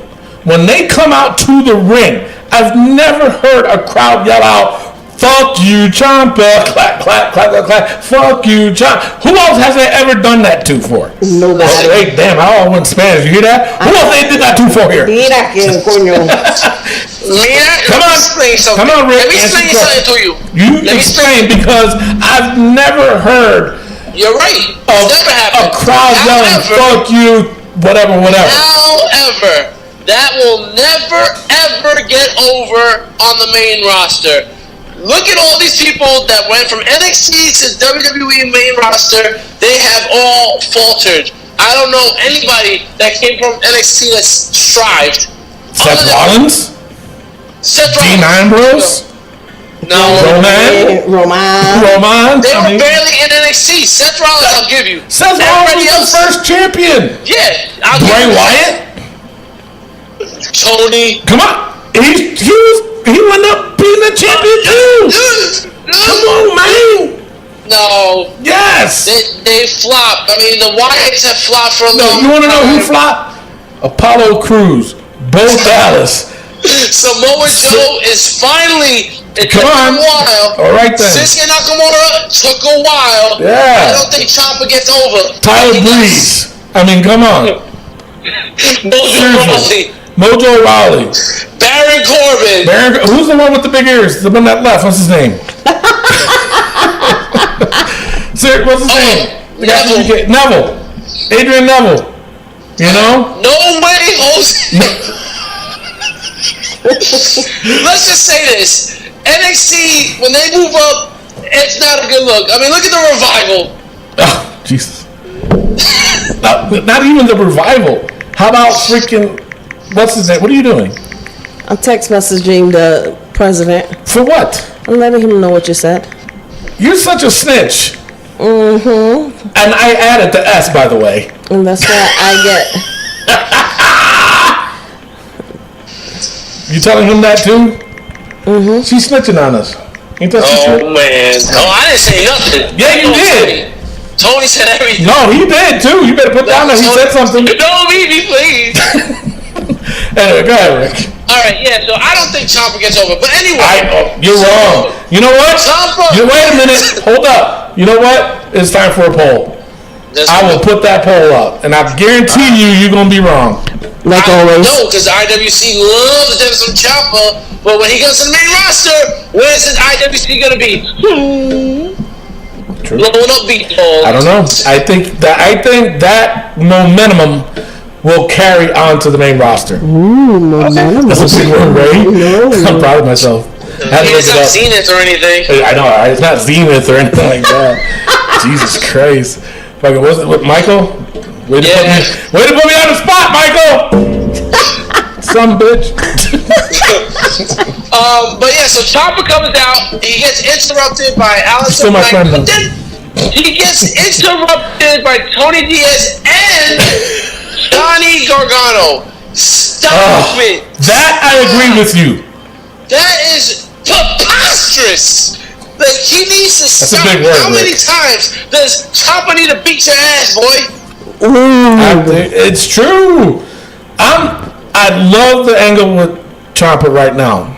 when they come out to the ring. I've never heard a crowd yell out, "Fuck you, Ciampa!" Clap, clap, clap, clap, clap. Fuck you, Ciampa. Who else has they ever done that to for? Nobody. Oh, wait, damn! I all went Spanish. You hear that? Who else they did that to for here? Mira que coño. Mira, Come on. explain something. Come on, Rick. Let me Answer explain the something to you. You Let me explain because I've never heard You're right. of It's never a happened. crowd yelling, However, "Fuck you," whatever. However, that will never ever get over on the main roster. Look at all these people that went from NXT to WWE main roster. They have all faltered. I don't know anybody that came from NXT that strived. Seth Rollins, Seth Dean Rollins. Ambrose. No. Roman. They were barely in NXT. Seth Rollins, I'll give you. Seth Everybody Rollins was the first champion. Yeah. I'll give Bray you. Wyatt. Tony. Come on. He went up being the champion too. Come on, man. No. Yes. They flopped. I mean, the Wyatts have flopped for a No, long you want to know who time. flopped? Apollo Crews, Bo Dallas. Samoa Joe is finally. It Come took on. a while. All right then. Shinsuke Nakamura took a while. Yeah. I don't think Ciampa gets over. Tyler Breeze. I mean, come on. Mojo Rawley. Mojo Rawley. Baron Corbin. Who's the one with the big ears? The one that left. What's his name? Sir, what's his name? The guy Neville. you get- Neville. Adrian Neville. You know? No way, Jose. Let's just say this. NXT, when they move up, it's not a good look. I mean, look at the Revival. Oh, Jesus. Not even the Revival. How about freaking... What's his name? What are you doing? I'm text messaging the president. For what? I'm letting him know what you said. You're such a snitch. Mm-hmm. And I added the S, by the way. And that's why I get... You telling him that too? Mm-hmm. She's snitching on us. Ain't that some shit? Oh, man. No, I didn't say nothing. Yeah, you did. Tony said everything. No, he did too. You better put down that he said something. Don't leave me, please. Anyway, go ahead, Rick. All right, yeah, so I don't think Ciampa gets over. But anyway. You're wrong. You know what? Ciampa. Wait a minute. Hold up. You know what? It's time for a poll. I will put that poll up, and I guarantee you're gonna be wrong. Like always. No, because IWC loves them some Ciampa, but when he goes to the main roster, where's his IWC gonna be? True. Blowing up beat balls. I don't know. I think that momentum will carry on to the main roster. Momentum. That's a big word, Ray. I'm proud of myself. I had to It's look it not up. Zenith or anything. I know, right? It's not Zenith or anything like that. Jesus Christ. Fucking, was it with Michael? Way to put me on the spot, Michael! Some bitch. But yeah, so Ciampa comes out. He gets interrupted by Aleister Still my Black. friend, But though. then he gets interrupted by Tony Diaz and Johnny Gargano. Stop it. That I agree with you. That is preposterous. Like, he needs to That's a stop. big word, How many Rick. times does Ciampa need to beat your ass, boy? It's true. I love the angle with Ciampa right now.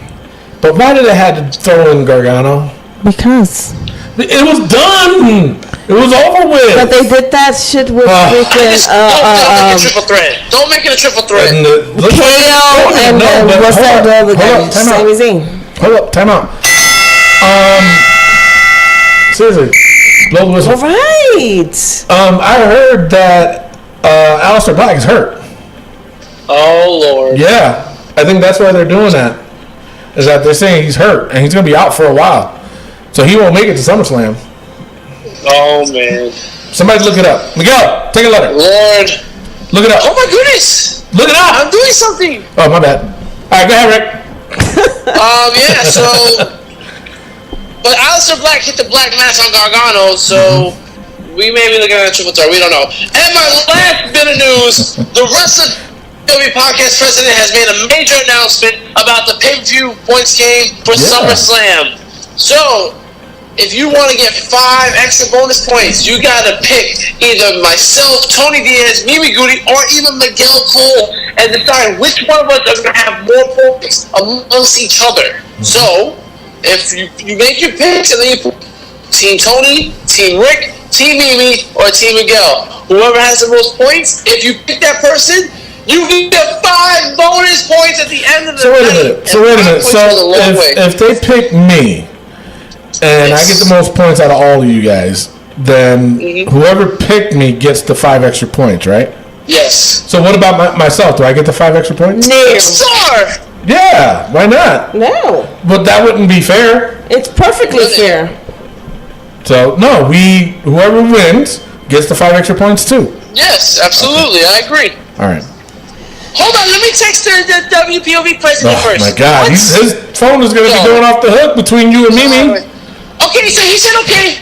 But why did they have to throw in Gargano? Because. It was done. It was over with. But they did that shit with freaking Don't make it a triple threat. Don't make it a triple threat. And KO and what's that the other guy? Sami Zayn. Hold up, time out. Seriously, blow the whistle. Right. I heard that Aleister Black is hurt. Oh, Lord. Yeah, I think that's why they're doing that. Is that they're saying he's hurt and he's gonna be out for a while, so he won't make it to SummerSlam. Oh, man. Somebody look it up. Miguel, take a letter. Lord. Look it up. Oh, my goodness. Look it up. I'm doing something. Oh, my bad. All right, go ahead, Rick. Yeah, so... But Aleister Black hit the black mass on Gargano, so... We may be looking at a triple threat. We don't know. And my last bit of news, the Wrestling WWE Podcast president has made a major announcement about the pay-per-view points game for SummerSlam. So, if you want to get 5 extra bonus points, you gotta pick either myself, Tony Diaz, Mimi Goody, or even Miguel Cole, and decide which one of us are gonna have more points amongst each other. So, if you make your picks and then you put Team Tony, Team Rick, Team Mimi, or Team Miguel. Whoever has the most points, if you pick that person, you get 5 bonus points at the end of the So wait a night. minute. So wait a minute. So if they pick me, and I get the most points out of all of you guys, then whoever picked me gets the 5 extra points, right? Yes. So what about myself? Do I get the 5 extra points? No. Star! Yeah, why not? No. But that wouldn't be fair. It's perfectly fair. So no, whoever wins gets the 5 extra points too. Yes, absolutely. I agree. All right. Hold on, let me text the WPOV president Oh first. my God, What? his phone is going to be Yo. going off the hook between you and Mimi. Okay, so he said okay.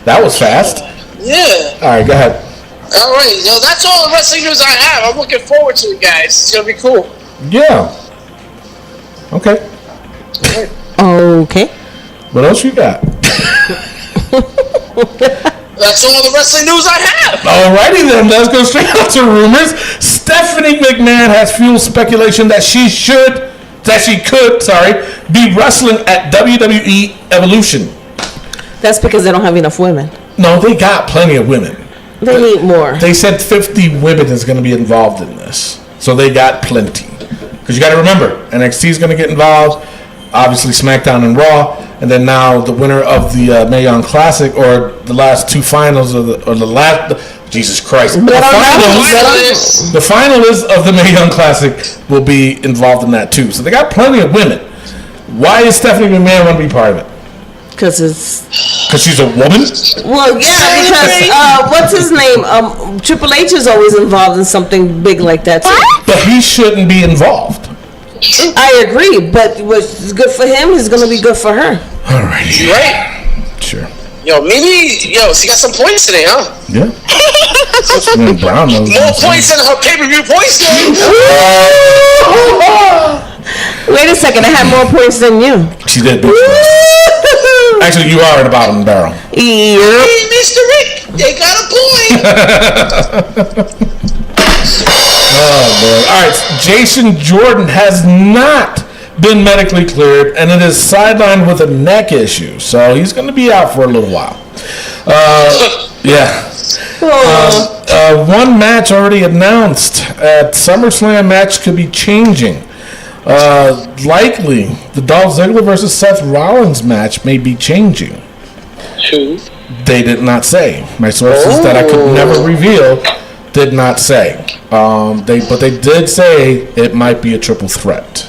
That was fast. Yeah. All right, go ahead. All right, yo, that's all the wrestling news I have. I'm looking forward to it, guys. It's gonna be cool. Yeah. Okay. Okay. What else you got? That's all the wrestling news I have. Alrighty then, let's go straight out to rumors. Stephanie McMahon has fueled speculation that she could, be wrestling at WWE Evolution. That's because they don't have enough women. No, they got plenty of women. They need more. They said 50 women is going to be involved in this. So they got plenty. Because you got to remember, NXT is going to get involved. Obviously, SmackDown and Raw. And then now the winner of the Mae Young Classic, or the last two finals, Jesus Christ. The finalists of the Mae Young Classic will be involved in that too. So they got plenty of women. Why is Stephanie McMahon want to be part of it? Because it's... Because she's a woman? Well, yeah, because, what's his name? Triple H is always involved in something big like that, too. But he shouldn't be involved. I agree, but what's good for him is going to be good for her. All right. You right? Sure. Yo, she got some points today, huh? Yeah. Brown knows. More points than her pay-per-view points today. Wait a second, I had more points than you. She did. Actually, you are at the bottom of the barrel. Yep. Hey, Mr. Rick, they got a point. Oh, Lord. All right. Jason Jordan has not been medically cleared, and it is sidelined with a neck issue. So he's going to be out for a little while. Yeah. One match already announced at SummerSlam match could be changing. Likely, the Dolph Ziggler versus Seth Rollins match may be changing. Who? They did not say. My sources that I could never reveal did not say. But they did say it might be a triple threat.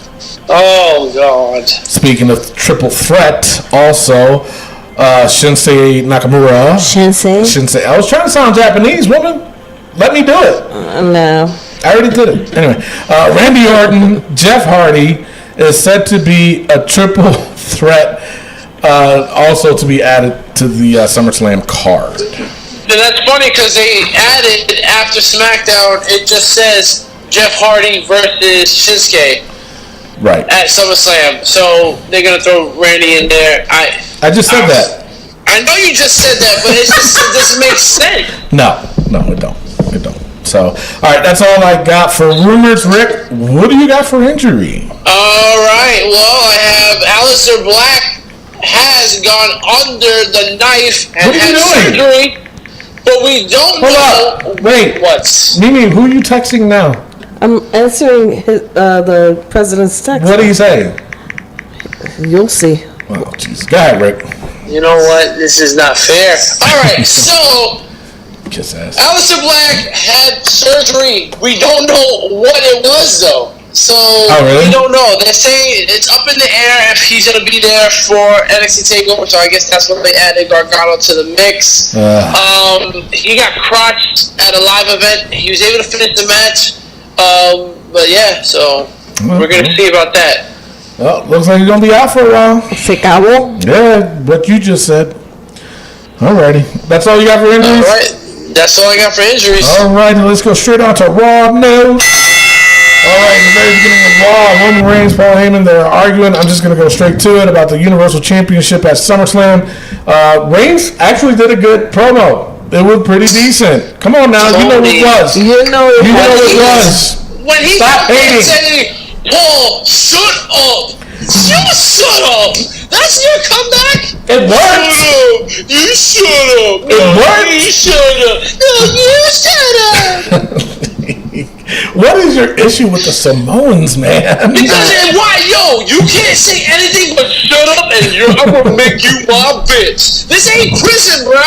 Oh, God. Speaking of triple threat, also Shinsuke Nakamura. Shinsei. I was trying to sound Japanese, woman. Let me do it. No. I already did it. Anyway, Randy Orton, Jeff Hardy is said to be a triple threat, also to be added to the SummerSlam card. And that's funny because they added after SmackDown, it just says Jeff Hardy versus Shinsuke Right. at SummerSlam. So they're going to throw Randy in there. I just said that. I know you just said that, but it doesn't make sense. No, it don't. It don't. So, all right, that's all I got for rumors. Rick, what do you got for injury? All right. Well, I have Aleister Black has gone under the knife and What are you had doing? surgery, but we don't know Hold up. Wait. what's. Mimi, who are you texting now? I'm answering the president's text. What are you saying? You'll see. Oh, Jesus. Go ahead, Rick. You know what? This is not fair. All right. So Kiss ass. Aleister Black had surgery. We don't know what it was though. So really? we don't know. They're saying it's up in the air if he's gonna be there for NXT TakeOver. So I guess that's when they added Gargano to the mix. He got crotched at a live event. He was able to finish the match. But yeah, so we're gonna see about that. Well, looks like you're gonna be out for a while. Se acabó. Yeah, what you just said. Alrighty. That's all you got for injuries? All right. That's all I got for injuries. Alrighty, let's go straight on to Raw news. Alright, in the very beginning of Raw, Roman Reigns, Paul Heyman, they're arguing. I'm just going to go straight to it about the Universal Championship at SummerSlam. Reigns actually did a good promo. It was pretty decent. Come on now, you know what it was. You know You know what it was. When he Stop hating. said, Paul, shut up. You shut up. That's your comeback? It worked. You shut up. It worked. You shut up. No, you shut up. What is your issue with the Samoans, man? Because why, you can't say anything but shut up and I'm gonna make you my bitch. This ain't prison, bro.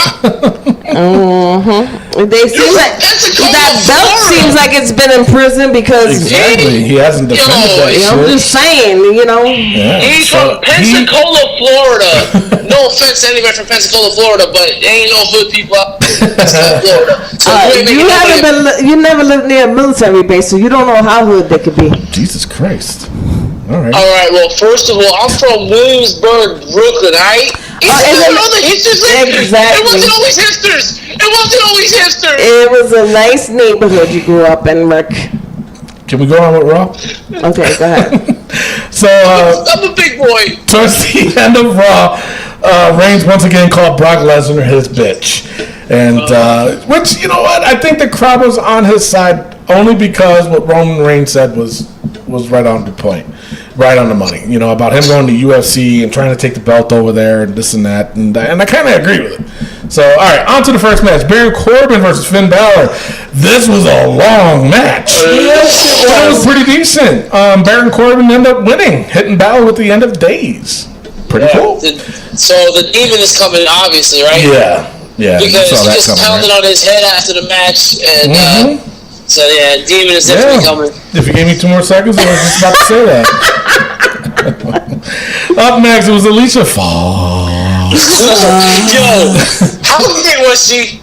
They seem like that belt seems like it's been in prison because Exactly. He hasn't defended that I'm shit. just saying, you know. Yeah. He's So from Pensacola, Florida. No offense to anybody from Pensacola, Florida, but ain't no hood people out in Pensacola, Florida. So You never lived near a military base, so you don't know how hood they could be. Jesus Christ. All right. All right. Well, first of all, I'm from Williamsburg, Brooklyn. All right. Exactly. It wasn't always hipsters. It wasn't always hipsters. It was a nice neighborhood you grew up in, Rick. Can we go on with Raw? Okay, go ahead. So, I'm a big boy. towards the end of Raw, Reigns once again called Brock Lesnar his bitch. And, which, you know what? I think the crowd was on his side only because what Roman Reigns said was right on the point. Right on the money. You know, about him going to UFC and trying to take the belt over there and this and that. And I kind of agree with it. So, all right, on to the first match. Baron Corbin versus Finn Balor. This was a long match. It was pretty decent. Baron Corbin ended up winning, hitting Balor with the end of days. Pretty cool. So the demon is coming, obviously, right? Yeah. Because you saw he that just coming, pounded right? on his head after the match, and so yeah, demon is definitely coming. If you gave me 2 more seconds, I was just about to say that. Up next, it was Alicia Fox. Yo, how great was she?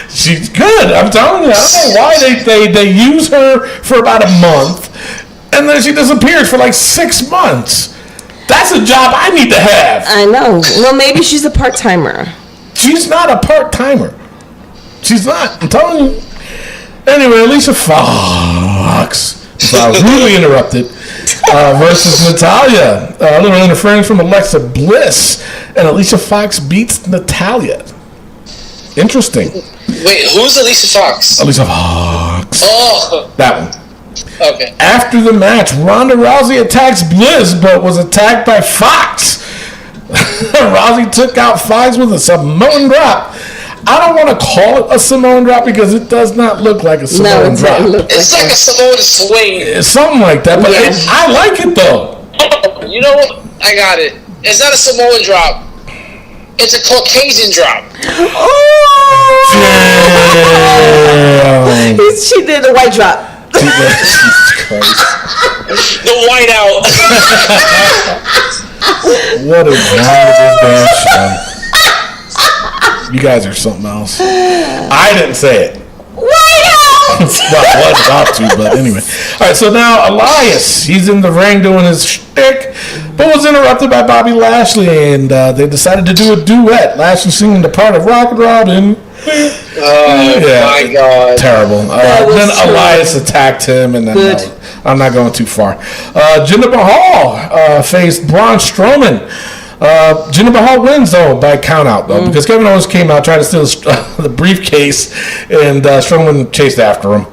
She's good. I'm telling you. I don't know why they use her for about a month, and then she disappears for like 6 months. That's a job I need to have. I know. Well, maybe she's a part-timer. She's not a part-timer. She's not. I'm telling you. Anyway, Alicia Fox. So I was rudely interrupted. Versus Natalya. A little interference from Alexa Bliss. And Alicia Fox beats Natalya. Interesting. Wait, who's Alicia Fox? Alicia Fox. Oh, That one. okay. After the match, Ronda Rousey attacks Bliss, but was attacked by Fox. Rousey took out Fox with a Samoan drop. I don't want to call it a Samoan drop because it does not look like a Samoan drop. It's like a Samoan swing. It's something like that, but Yes. I like it though. You know what? I got it. It's not a Samoan drop. It's a Caucasian drop. Damn. She did a white drop. Jesus Christ. The whiteout. What is wrong with this damn show? You guys are something else. I didn't say it. Well, I was about to, but anyway. All right, so now Elias, he's in the ring doing his shtick, but was interrupted by Bobby Lashley, and they decided to do a duet. Lashley singing the part of Rocket Robin. Oh my God. Terrible. Then true. Elias attacked him, and then Good. I'm not going too far. Jinder Mahal faced Braun Strowman. Jinder Mahal wins though by countout though because Kevin Owens came out trying to steal the briefcase and Strowman chased after him.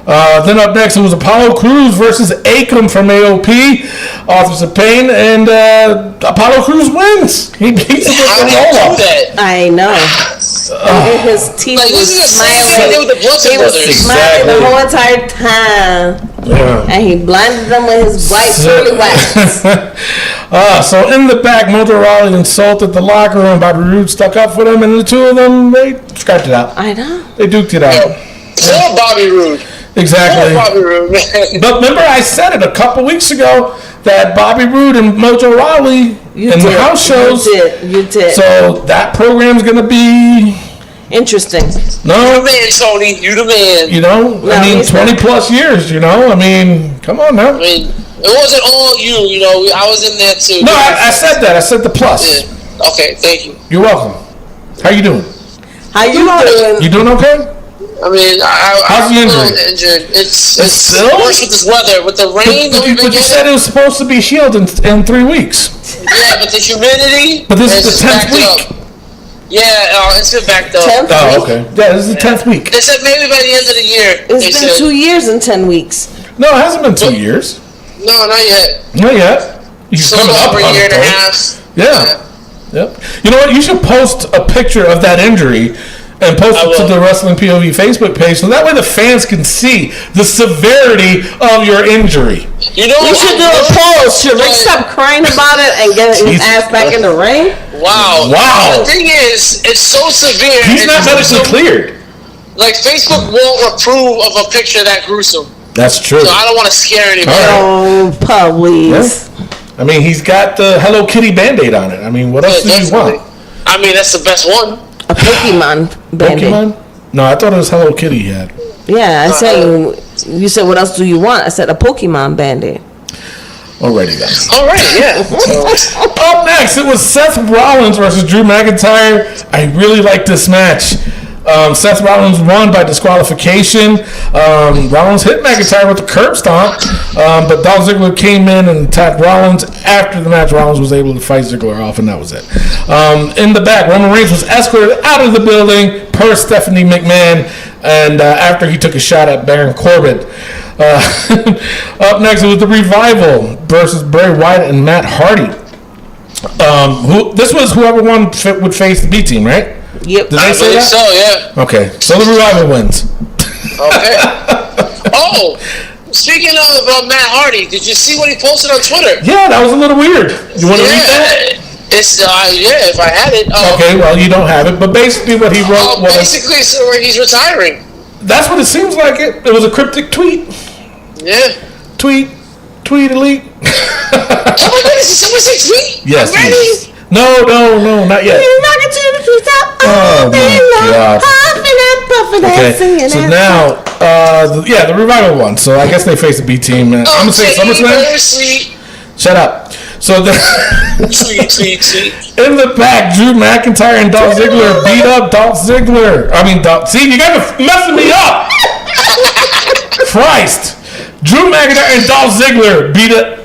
Then up next it was Apollo Crews versus Akam from AOP, Authors of Pain, and Apollo Crews wins. He beats him How with did the you do roll-up. that? I know. And his teeth Like, was this is the same thing they did with the Bludgeon He was Brothers. smiling the Exactly. whole entire time. Yeah. And he blinded them with his white curly wax. So in the back, Mojo Rawley insulted the locker room. Bobby Roode stuck up for them, and the two of them, they scrapped it out. I know. They duked it out. Poor Bobby Roode. Poor Exactly. Bobby Roode, man. But remember, I said it a couple weeks ago that Bobby Roode and Mojo Rawley in the house shows. You did. So that program's gonna be Interesting. You the no, man, Tony. You the man. you know. No, I mean, he's 20 not. plus years. You know. I mean, come on now. I mean, it wasn't all you. You know, I was in there too. No, I said that. I said the plus. Yeah. Okay, thank you. You're welcome. How you doing? How you doing? You doing okay? I mean, How's the I'm a injury? little injured. It's still? worse with this weather, with the rain that we've been But you said getting. it was supposed to be healed in 3 weeks. Yeah, but the humidity. But this has is the 10th backed it week. up. Yeah, it's been backed up. 10th Oh, week? okay. Yeah, this is the 10th week. They said maybe by the end of the year. They It's been said, 2 years and 10 weeks. No, it hasn't been 2 years. No, not yet. Not yet. You're So coming up over a on year it, and a though. half. Yeah. Yep. You know what? You should post a picture of that injury and post I it to will. the Wrestling POV Facebook page so that way the fans can see the severity of your injury. You know We should do a poll. Should Rick stop crying about it and get his ass back in the ring? Wow. Wow. The thing is, it's so severe. He's and not medically gruesome. cleared. Like, Facebook won't approve of a picture that gruesome. That's true. So I don't want to scare anybody. All Oh, please. I mean, he's got the Hello Kitty Band-Aid on it. I mean, what else do you definitely. want? I mean, that's the best one. A Pokemon Band-Aid. Pokemon? No, I thought it was Hello Kitty he had. Yeah, I said, you said, what else do you want? I said, a Pokemon Band-Aid. Already, guys. All right, yeah. Up next, it was Seth Rollins versus Drew McIntyre. I really like this match. Seth Rollins won by disqualification. Rollins hit McIntyre with the curb stomp, but Dolph Ziggler came in and attacked Rollins. After the match, Rollins was able to fight Ziggler off, and that was it. In the back, Roman Reigns was escorted out of the building per Stephanie McMahon, and after he took a shot at Baron Corbin. Up next, it was the Revival versus Bray Wyatt and Matt Hardy. This was whoever won would face the B team, right? Yep. Did I they say believe that? so, yeah. Okay, so the Revival wins. Okay. Oh, speaking of Matt Hardy, did you see what he posted on Twitter? Yeah, that was a little weird. You want to read that? It's yeah, if I had it. Okay, well, you don't have it, but basically what he wrote was... Basically, so he's retiring. That's what it seems like. It was a cryptic tweet. Yeah. Tweet elite. Oh my goodness, did someone say tweet? Yes, I'm ready. please. No, not yet. Oh, my God. Okay, so now, the Revival won. So I guess they face the B team. I'm going to say SummerSlam. Very sweet. Shut up. So Sweet. in the back, Drew McIntyre and Dolph Ziggler beat up Dolph Ziggler. See, you guys are messing me up. Christ. Drew McIntyre and Dolph Ziggler beat up.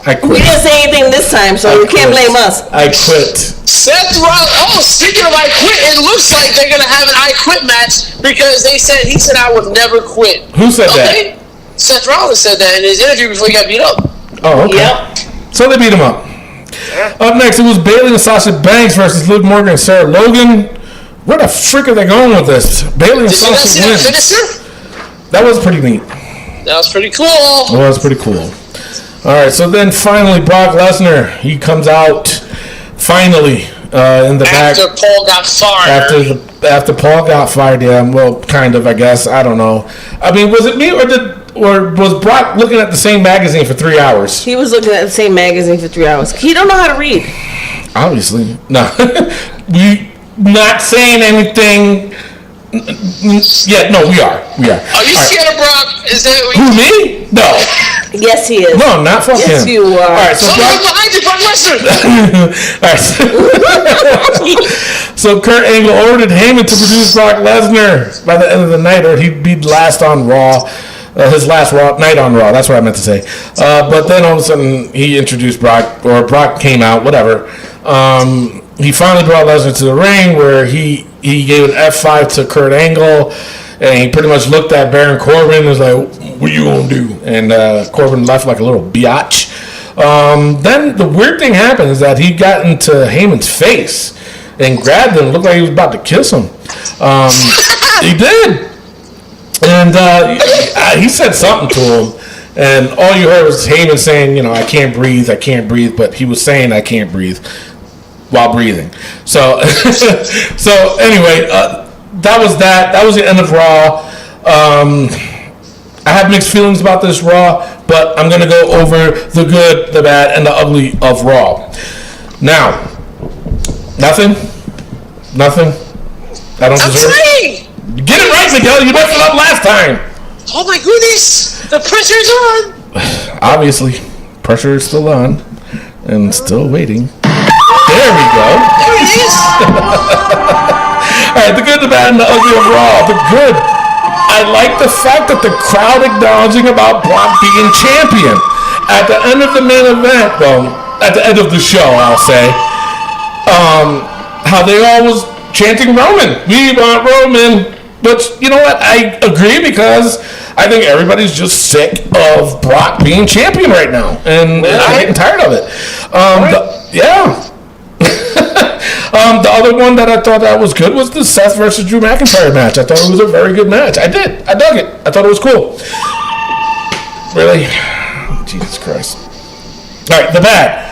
I We quit. didn't say anything this time, so you can't blame us. I quit. Seth Rollins. Oh, speaking of I quit, it looks like they're gonna have an I quit match because he said I would never quit. Who said Okay. Seth Rollins said that in his interview before he got beat up. that? Oh, okay. Yep. So they beat him up. Up next, it was Bayley and Sasha Banks versus Liv Morgan and Sarah Logan. Where the frick are they going with this? Bayley and Did you not see Sasha that wins. finisher? That was pretty neat. That was pretty cool. That was pretty cool. All right, so then finally Brock Lesnar, he comes out finally in the back. After Paul got fired. After Paul got fired, yeah, well, kind of, I guess. I don't know. I mean, was it me or was Brock looking at the same magazine for 3 hours? He was looking at the same magazine for 3 hours. He don't know how to read. Obviously, no. We not saying anything. Yeah, no, we are. Are you All right. scared of Brock? Is that what Who, you me? No. Yes, he is. No, not fuck Yes, him. you are. All right, so Someone Brock. behind you, Brock Lesnar. All right. So Kurt Angle ordered Heyman to produce Brock Lesnar by the end of the night, or he'd be last on Raw. His last night on Raw. That's what I meant to say. But then all of a sudden he introduced Brock, or Brock came out, whatever. He finally brought Lesnar to the ring where he gave an F5 to Kurt Angle, and he pretty much looked at Baron Corbin and was like, what you gonna do? And Corbin left like a little biatch. Then the weird thing happened is that he got into Heyman's face and grabbed him. Looked like he was about to kiss him. He did. And he said something to him. And all you heard was Heyman saying, I can't breathe, but he was saying I can't breathe while breathing. So, so anyway, that was that. That was the end of Raw. I have mixed feelings about this Raw, but I'm going to go over the good, the bad, and the ugly of Raw. Now, nothing. I don't I'm deserve it. trying. Get it right, Miguel. You messed it up last time. Oh my goodness. The pressure's on. Obviously, pressure is still on and still waiting. There we go. There it is. All right, the good, the bad, and the ugly of Raw. The good. I like the fact that the crowd acknowledging about Brock being champion. At the end of the main event, well, at the end of the show, I'll say, how they all was chanting Roman. We want Roman. But you know what? I agree because I think everybody's just sick of Brock being champion right now. And I'm getting tired of it. The other one that I thought that was good was the Seth versus Drew McIntyre match. I thought it was a very good match. I did. I dug it. I thought it was cool. Really? Jesus Christ. All right, the bad.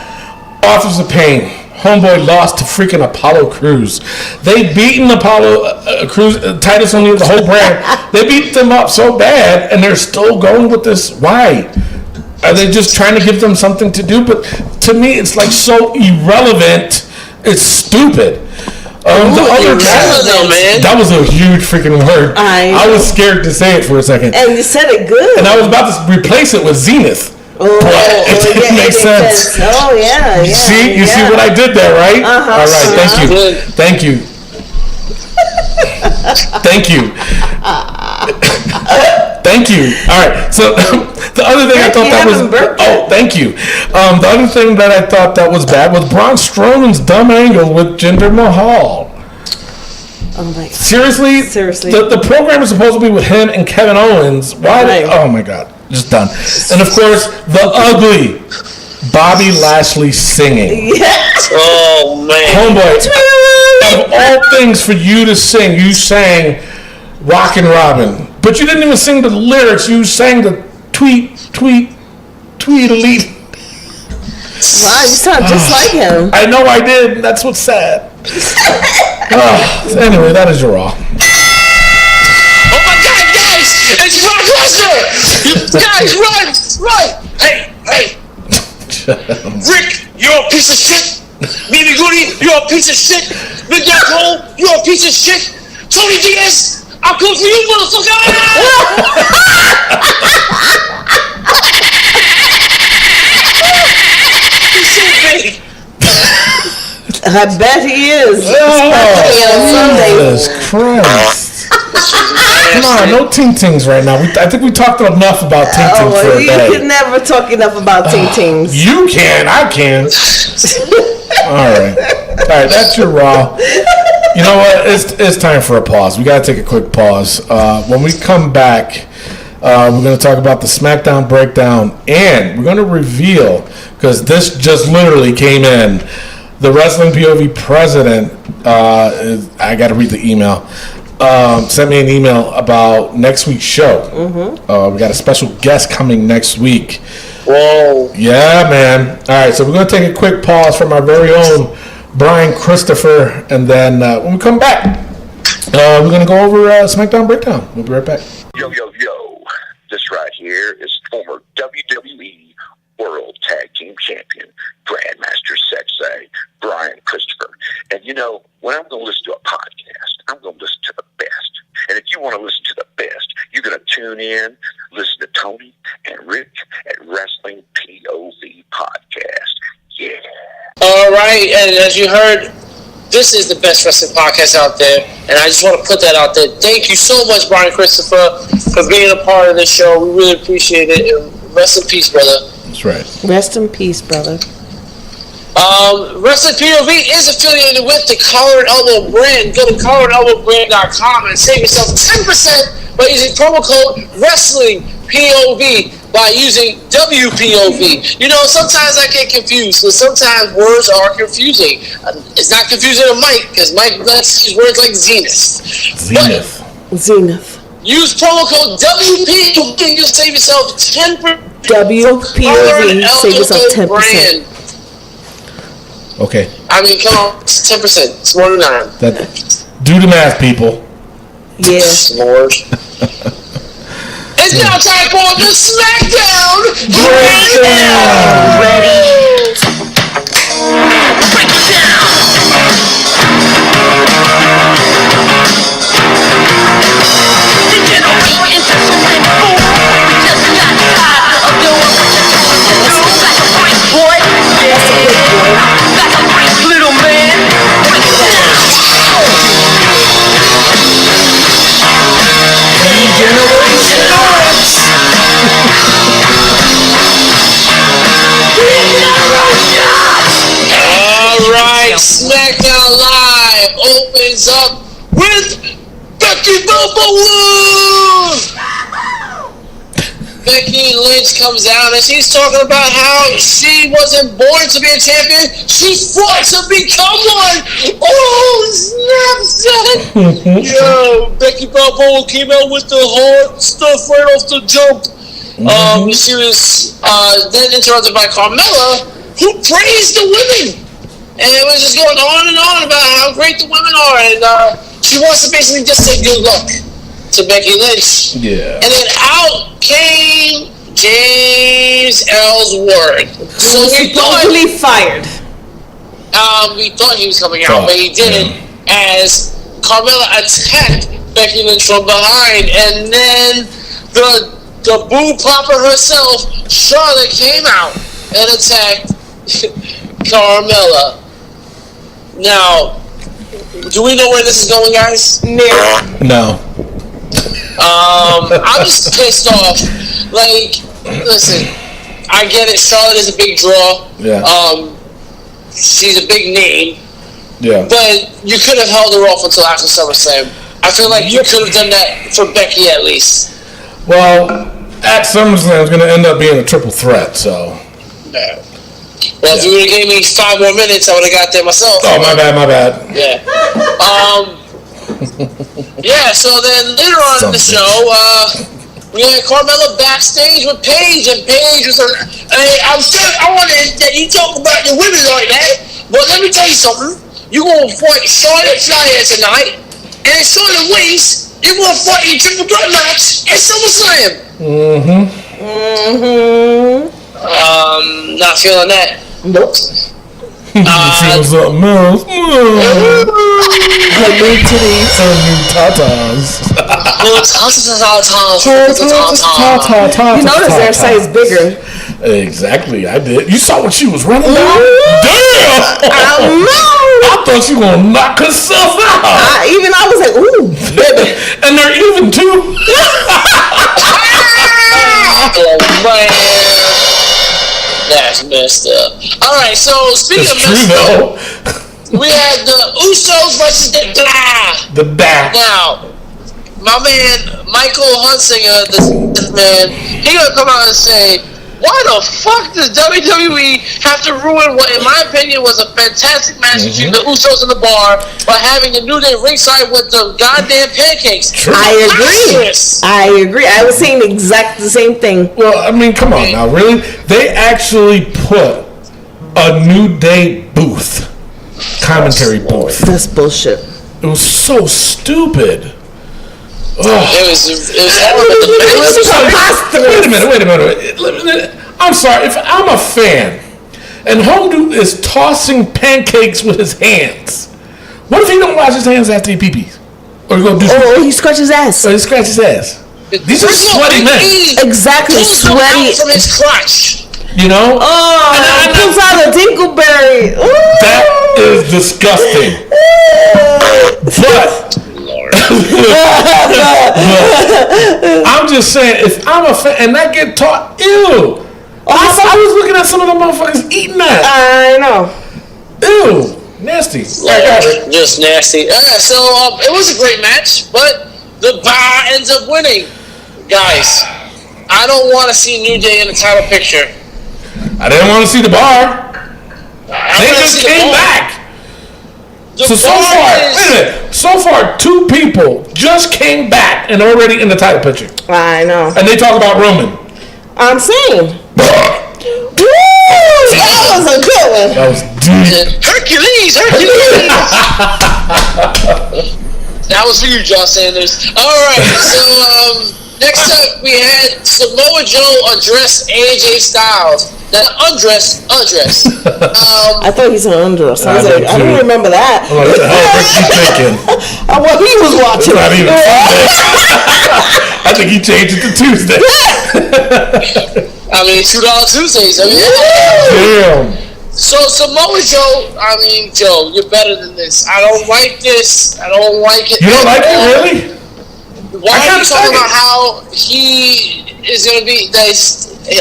Authors of Pain. Homeboy lost to freaking Apollo Crews. They beaten Apollo Crews, Titus O'Neil, the whole brand. They beat them up so bad, and they're still going with this. Why? Are they just trying to give them something to do? But to me, it's like so irrelevant. It's stupid. The other man. That was a huge freaking word. I was scared to say it for a second. And you said it good. And I was about to replace it with Zenith. It didn't make sense. Oh, yeah. You see what I did there, right? All right, thank you. Thank you. All right. So the other thing I thought that was thank you. The other thing that I thought that was bad was Braun Strowman's dumb angle with Jinder Mahal. Oh my God. Seriously. The program is supposed to be with him and Kevin Owens. Why? Oh my God. Just done. And of course, the ugly Bobby Lashley singing. Yes. Oh man. Homeboy. Of all things for you to sing, you sang Rockin' Robin. But you didn't even sing the lyrics. You sang the tweet elite. Wow, you sound just like him. I know I did. That's what's sad. Anyway, that is your Raw. Oh my God, guys! It's Brock Lesnar! Guys, run! Hey! Rick, you're a piece of shit! Baby Goody, you're a piece of shit! Big Jack Cole, you're a piece of shit! Tony Diaz, I'll come for you, motherfucker! He's so big! I bet he is. Jesus Christ. Come on, no ting-tings right now. I think we talked enough about ting-tings for a day. You can never talk enough about ting-tings. You can, I can. All right, that's your Raw. You know what? It's time for a pause. We got to take a quick pause. When we come back, we're going to talk about the SmackDown breakdown, and we're going to reveal, because this just literally came in, the Wrestling POV president, I got to read the email, sent me an email about next week's show. We got a special guest coming next week. Whoa. Yeah, man. All right, so we're going to take a quick pause from our very own Brian Christopher, and then when we come back, we're going to go over SmackDown breakdown. We'll be right back. Yo. This right here is former WWE World Tag Team Champion, Grandmaster Sexay, Brian Christopher. And you know, when I'm going to listen to a podcast, I'm going to listen to the best. And if you want to listen to the best, you're going to tune in, listen to Tony and Rick at Wrestling POV Podcast. Yeah. All right, and as you heard, this is the best wrestling podcast out there, and I just want to put that out there. Thank you so much, Brian Christopher, for being a part of this show. We really appreciate it, and rest in peace, brother. That's right. Rest in peace, brother. Wrestling POV is affiliated with the Collar and Elbow brand. Go to collarandelbowbrand.com and save yourself 10% by using promo code WrestlingPOV by using WPOV. You know, sometimes I get confused because sometimes words are confusing. It's not confusing to Mike because Mike likes to use words like Zenith. Use promo code WPOV and you'll save yourself 10%. WPOV, save yourself 10%. Brand. Okay. I mean, come on, it's 10%. It's more than 9. Do the math, people. Yes. Lord. It's now time for the SmackDown Breakdown! Ready? Break it down! Degenerate into something fool. We just got tired of doing what you told us to do. That's a break, boy. That's a break, little man. Break it down. Alright, SmackDown Live opens up with Becky Balboa! Becky Lynch comes out and she's talking about how she wasn't born to be a champion, she fought to become one! Oh, snap! Yo, Becky Balboa came out with the hard stuff right off the jump. She was then interrupted by Carmella, who praised the women. And it was just going on and on about how great the women are. And she wants to basically just say good luck to Becky Lynch. Yeah. And then out came James Ellsworth. So we Supposedly fired. thought he was coming out, but he didn't. As Carmella attacked Becky Lynch from behind, and then the boo popper herself, Charlotte, came out and attacked Carmella. Now, do we know where this is going, guys? No. I'm just pissed off. Like, listen, I get it. Charlotte is a big draw. Yeah. She's a big name. Yeah. But you could have held her off until after SummerSlam. I feel like you could have done that for Becky at least. Well, at SummerSlam is going to end up being a triple threat, so. Yeah. Well, if you would have gave me 5 more minutes, I would have got there myself. Oh, my bad. Yeah. Yeah, so then later on in the show, we had Carmella backstage with Paige, and Paige was like, hey, I'm sure I wanted that you talk about your women like that, but let me tell you something. You're going to fight Charlotte Flair tonight, and if Charlotte wins, you're going to fight in triple threat match at SummerSlam. Not feeling that. Nope. Feel something else. Her new titties. Her new tatas. You notice their size bigger. Exactly, I did. You saw what she was running down? Damn! I thought she was going to knock herself out. I was like, ooh, baby. And they're even too. That's messed up. Alright, so speaking It's of true, messed though. up, we had the Usos versus the Blah. The back. Now, my man Michael Hunsinger, this man, he gonna come out and say, why the fuck does WWE have to ruin what, in my opinion, was a fantastic match between the Usos and the Bar by having the New Day ringside with the goddamn pancakes? True. I agree. Monstrous. I agree. I was saying exactly the same thing. Well, I mean, come on now, really? They actually put a New Day booth, commentary booth. That's bullshit. It was so stupid. Ugh. It was horrible. Wait a minute. I'm sorry. If I'm a fan and Home Dude is tossing pancakes with his hands, what if he don't wash his hands after he pee-pees? Or he go do Oh, he scratches ass. Or he scratches his ass. These are sweaty men. Exactly, sweaty. From his crotch. You know? Oh, pulls out a dingleberry. That is disgusting. But I'm just saying, if I'm a fan and that get taught, ew. I was looking at some of the motherfuckers eating that. I know. Ew. Nasty. Just nasty. So it was a great match, but the Bar ends up winning. Guys, I don't want to see New Day in the title picture. I didn't want to see the Bar. They just came back. So far, wait a minute. So far, 2 people just came back and already in the title picture. I know. And they talk about Roman. I'm saying. Woo! That was a good one. That was deep. Hercules! That was for you, Josh Sanders. Alright, so next up we had Samoa Joe address AJ Styles. Then undress. I thought he said undress. I was like, I don't remember that. I'm like, what the hell is he thinking? What he was watching. It's not even Sunday. I think he changed it to Tuesday. I mean, $2 Tuesdays. I mean, Damn. So Samoa Joe, Joe, you're better than this. I don't like this. I don't like it. You don't like it, really? Why are you talking about how he is going to be,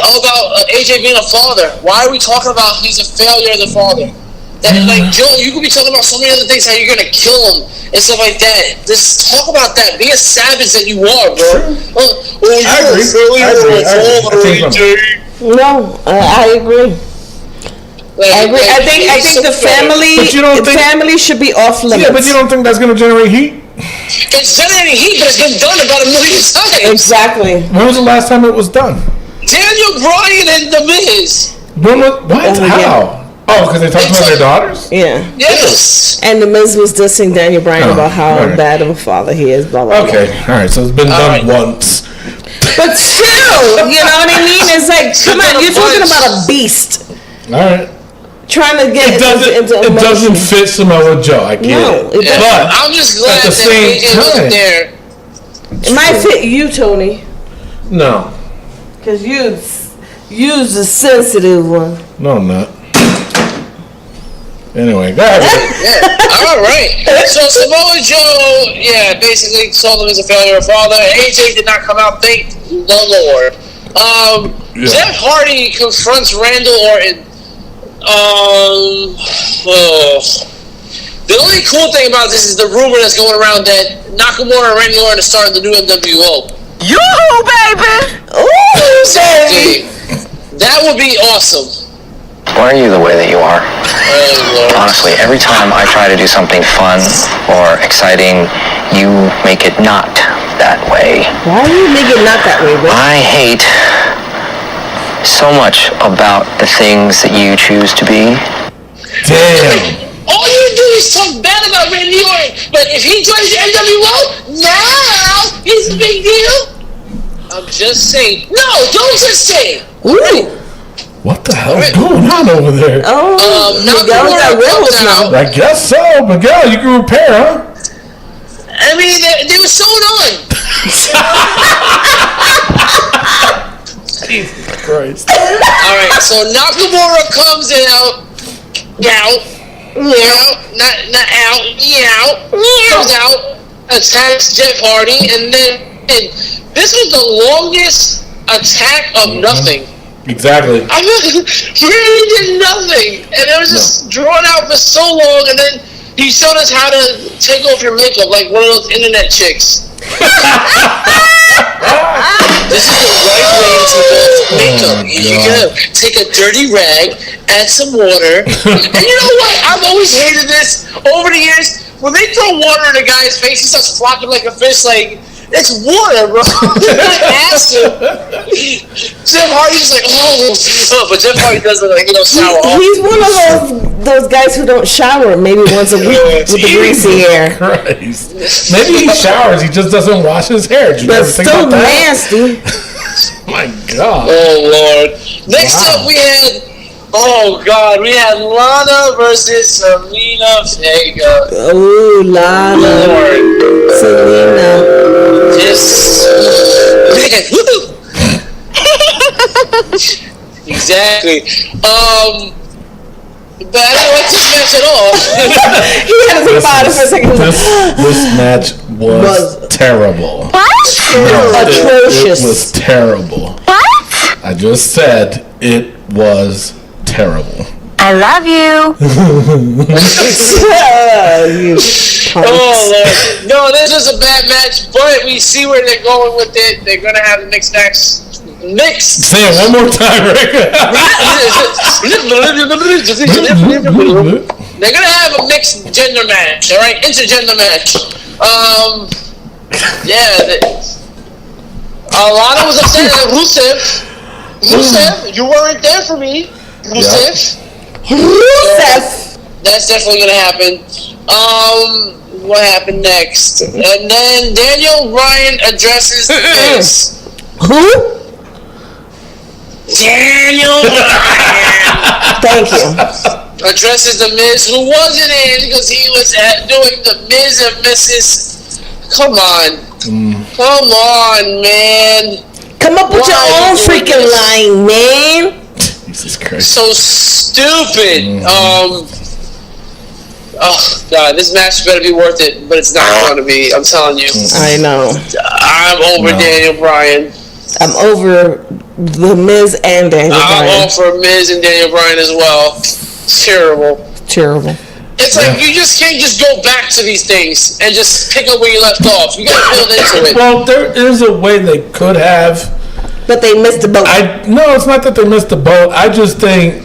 all about AJ being a father? Why are we talking about he's a failure as a father? That, like, Joe, you could be talking about so many other things, how you're going to kill him and stuff like that. Just talk about that. Be a savage that you are, bro. I agree. No, I agree. I think the family should be off limits. Yeah, but you don't think that's going to generate heat? It's generating heat, but it's been done about 1 million times. Exactly. When was the last time it was done? Daniel Bryan and The Miz. What? yeah. How? Oh, because they talked about their daughters? Yeah. Yes. And the Miz was dissing Daniel Bryan Oh, about how alright. bad of a father he is, blah, blah, blah. Okay, all right. So it's been done right. once. But still, you know what I mean? It's like, come on, you're talking about a beast All right. trying to get It doesn't. into It doesn't emotion. fit Samoa Joe. I get No, it. it doesn't. But I'm just glad at the that same AJ wasn't time- there. It might fit you, Tony, no, because you's the sensitive one. no, I'm not. Anyway, go ahead. Yeah. All right. So Samoa Joe, yeah, basically told him he's a failure of father. AJ did not come out. Thank the Lord. Yeah. Jeff Hardy confronts Randall Orton. The only cool thing about this is the rumor that's going around that Nakamura and Randy Orton are starting the new NWO. Yoo-hoo, baby! Ooh, baby! That would be awesome. Why are you the way that you are? Oh, Lord. Honestly, every time I try to do something fun or exciting, you make it not that way. Why do you make it not that way, bro? I hate so much about the things that you choose to be. Damn. All you do is talk bad about Randy Orton, but if he joins the NWO, now he's a big deal. I'm just saying. No, don't just say it. Ooh. What the hell's going on over there? Oh, Miguel got riddles now. I guess so, Miguel. You can repair, huh? I mean, they were sewing on. Jesus Christ. All right, so Nakamura comes out, not out, comes out, attacks Jeff Hardy, and this was the longest attack of nothing. Exactly. I really did nothing, and it was just drawn out for so long, and then he showed us how to take off your makeup like one of those internet chicks. This is the right way to take off makeup. You gotta take a dirty rag, add some water, and you know what? I've always hated this over the years. When they throw water in a guy's face, he starts flopping like a fish. Like, it's water, bro. Acid. Jeff Hardy's like, but Jeff Hardy doesn't like, shower off. He's one of those guys who don't shower maybe once a week with the greasy hair. Christ. Maybe he showers. He just doesn't wash his hair. Did you But ever think still about that? nasty. My God. Oh Lord! Next up, we had Lana versus Selena Vega. Oh, Lana. Lord, Selena. Exactly. But I didn't like this match at all. He had to think about it for a second. This match was terrible. Atrocious. It was terrible. What? I just said it was terrible. I love you. You Oh Lord! No, this was a bad match, but we see where they're going with it. They're gonna have the mixed match. Say it one more time, Rick. They're gonna have a mixed gender match, all right, intergender match. Lana was upset at Rusev, you weren't there for me, Rusev. Rusev. That's definitely gonna happen. What happened next? And then Daniel Bryan addresses the Miz. Who? Daniel Bryan Thank you. addresses the Miz, who wasn't in because he was doing the Miz and Mrs. Come on, man. Come up with Why your are own you doing freaking this? line, man. Jesus Christ. So stupid. Oh God, this match better be worth it, but it's not going to be. I'm telling you. I know. I'm over Daniel Bryan. I'm over the Miz and Daniel I'm Bryan. all for Miz and Daniel Bryan as well. Terrible. Terrible. It's like you just can't just go back to these things and just pick up where you left off. You gotta build into it. Well, there is a way they could have. But they missed the boat. No, it's not that they missed the boat. I just think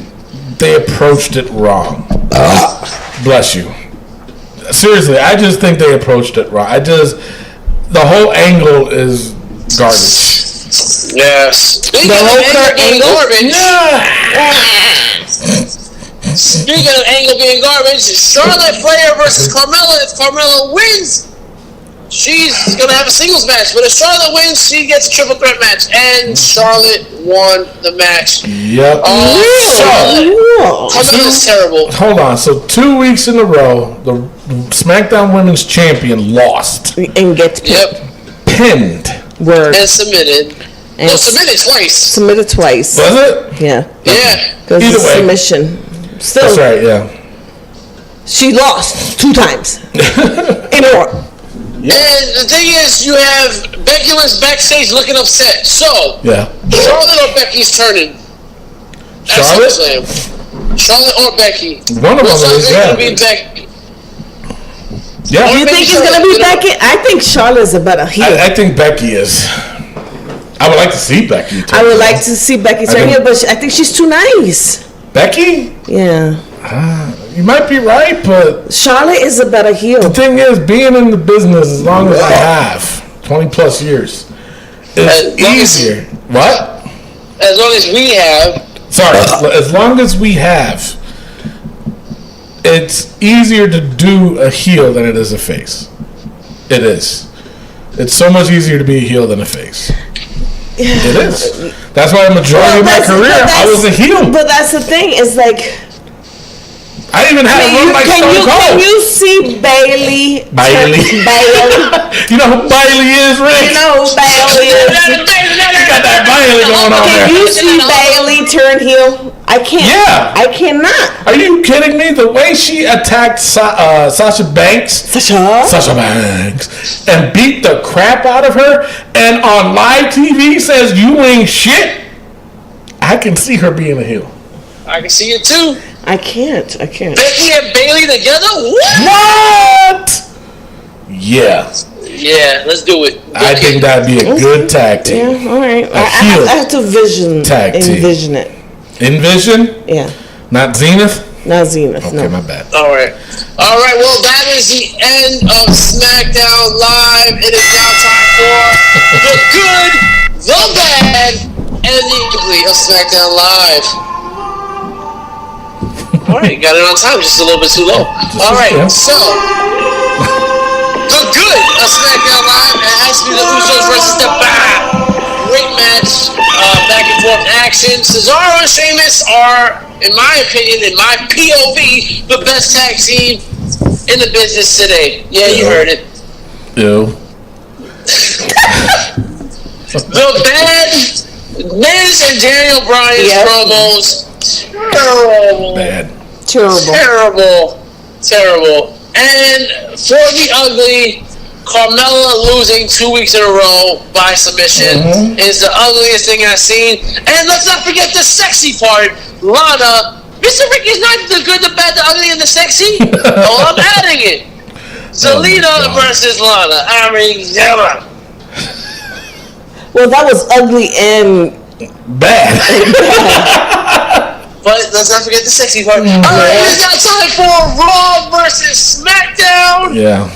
they approached it wrong. Bless you. Seriously, I just think they approached it wrong. The whole angle is garbage. Yes. Speaking of whole Angle Kurt being Angle? garbage. Yeah. Speaking of Angle being garbage, Charlotte Flair versus Carmella. If Carmella wins, she's gonna have a singles match. But if Charlotte wins, she gets a triple threat match. And Charlotte won the match. Yep. Whoa. Carmella's terrible. Hold on. So 2 weeks in a row, the SmackDown Women's Champion lost, And gets Yep. pinned. word. And submitted. And No, submitted twice. submitted twice. Was it? Yeah. Yeah. Because Either it's way. submission. Still, That's right. Yeah. she lost 2 times. In a row. And the thing is, you have Becky Lynch backstage looking upset. So, Yeah. Charlotte or Becky's turning? At Charlotte? SummerSlam. Charlotte or Becky? One of Looks them like is, it's yeah. gonna be Becky. Yeah. You think it's gonna be Becky? I think Charlotte's a better heel. I think Becky is. I would like to see Becky. I would like to see Becky turn think- heel, but I think she's too nice. Becky? Yeah. You might be right, but Charlotte is a better the heel. thing is, being in the business as long as I have, 20 plus years, As it's long as- easier. What? As long as we have. Sorry, as long as we have, it's easier to do a heel than it is a face. It is. It's so much easier to be a heel than a face. It is. That's why a majority of my career, I was a heel. But that's the thing. It's like, I even had to run like can Stone you Cold. see Bailey? Bailey. Bailey. You know who Bailey is, Rick? You know who Bailey is. You got that Bailey going on Can there. you see Bailey turn heel? I can't. Yeah. I cannot. Are you kidding me? The way she attacked Sasha Banks, Sasha Banks, and beat the crap out of her, and on live TV says you ain't shit. I can see her being a heel. I can see it too. I can't. Becky and Bailey together? What? What? Yeah, Yeah, let's do it. I think that'd be a good tag team. Yeah. All right. A heel I have to tag team. envision it. Envision, Yeah. not Zenith. Not Zenith. Okay, No. my bad. All right. Well, that is the end of SmackDown Live. It is now time for the good, the bad, and the ugly of SmackDown Live. All right, got it on time, just a little bit too low. All right, yeah. so the good of SmackDown Live, it has to be the Usos versus the Bad. Great match, back and forth action. Cesaro and Sheamus are, in my opinion, in my POV, the best tag team in the business today. Yeah, you heard it. Ew. The Bad, Miz and Daniel Bryan's Yep. promos, terrible. Bad. Terrible. Terrible. And for the ugly, Carmella losing 2 weeks in a row by submission is the ugliest thing I've seen. And let's not forget the sexy part. Lana, Mr. Ricky's not the good, the bad, the ugly, and the sexy. Oh, I'm adding it. Zelina versus Lana. I mean, never. Well, that was ugly and Bad. But let's not forget the sexy part. Alright, it is now time for Raw versus SmackDown. Yeah.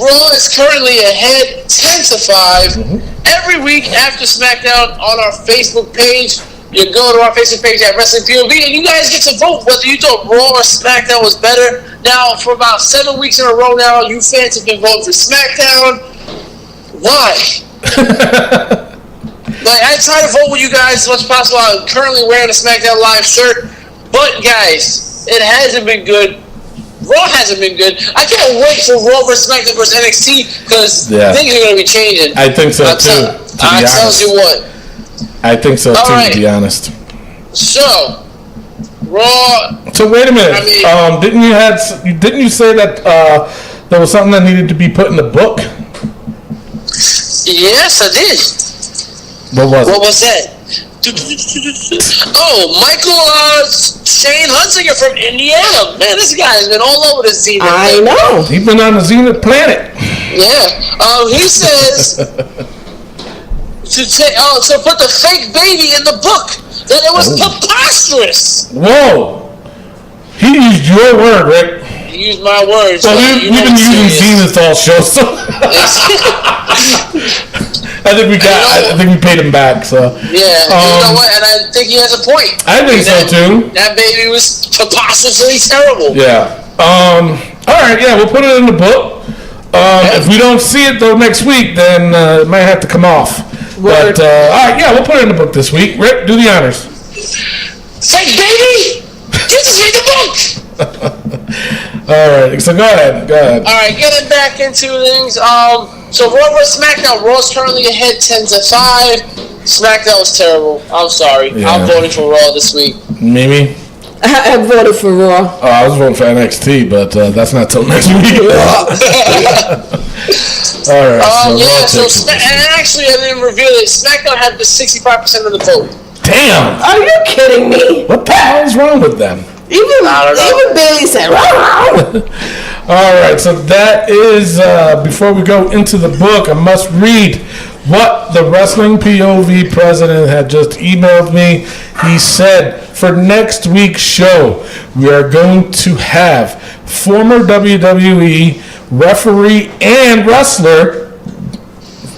Raw is currently ahead 10-5. Every week after SmackDown on our Facebook page, you go to our Facebook page at Wrestling POV and you guys get to vote whether you thought Raw or SmackDown was better. Now, for about 7 weeks in a row now, you fans have been voting for SmackDown. Why? Like, I try to vote with you guys as much as possible. I'm currently wearing a SmackDown Live shirt. But, guys, it hasn't been good. Raw hasn't been good. I can't wait for Raw versus SmackDown versus NXT because things are going to be changing. I think so, too, to I be tell honest. you what. I think so, too, Alright. to be honest. So, Raw... So, wait a minute. I mean- Didn't you say that there was something that needed to be put in the book? Yes, I did. What was What it? was that? Oh, Michael Shane Hunsinger from Indiana. Man, this guy has been all over the scene. I know. He's been on the Zenith planet. Yeah. He says to put the fake baby in the book. That it was preposterous. Whoa. He used your word, Rick. You used my words. So but we've you know been I'm using serious. Zenith all show, so. I think we paid him back. So Yeah, you know what? And I think he has a point. I think so too. That baby was preposterously terrible. Yeah. All right. Yeah, we'll put it in the book. If we don't see it though next week, then it might have to come off. Word. But all right, yeah, we'll put it in the book this week. Rick, do the honors. Say, baby, you just read the book. All right. So go ahead. All right, getting back into things. So Raw vs. SmackDown. Raw's currently ahead 10-5. SmackDown was terrible. I'm sorry. Yeah. I'm voting for Raw this week. Mimi. I voted for Raw. I was voting for NXT, but that's not till next week. All right. And actually, I didn't reveal it. SmackDown had the 65% of the vote. Damn. Are you kidding me? What the hell is wrong with them? Even Bailey said, All right, so that is, before we go into the book, I must read what the Wrestling POV president had just emailed me. He said, for next week's show, we are going to have former WWE referee and wrestler,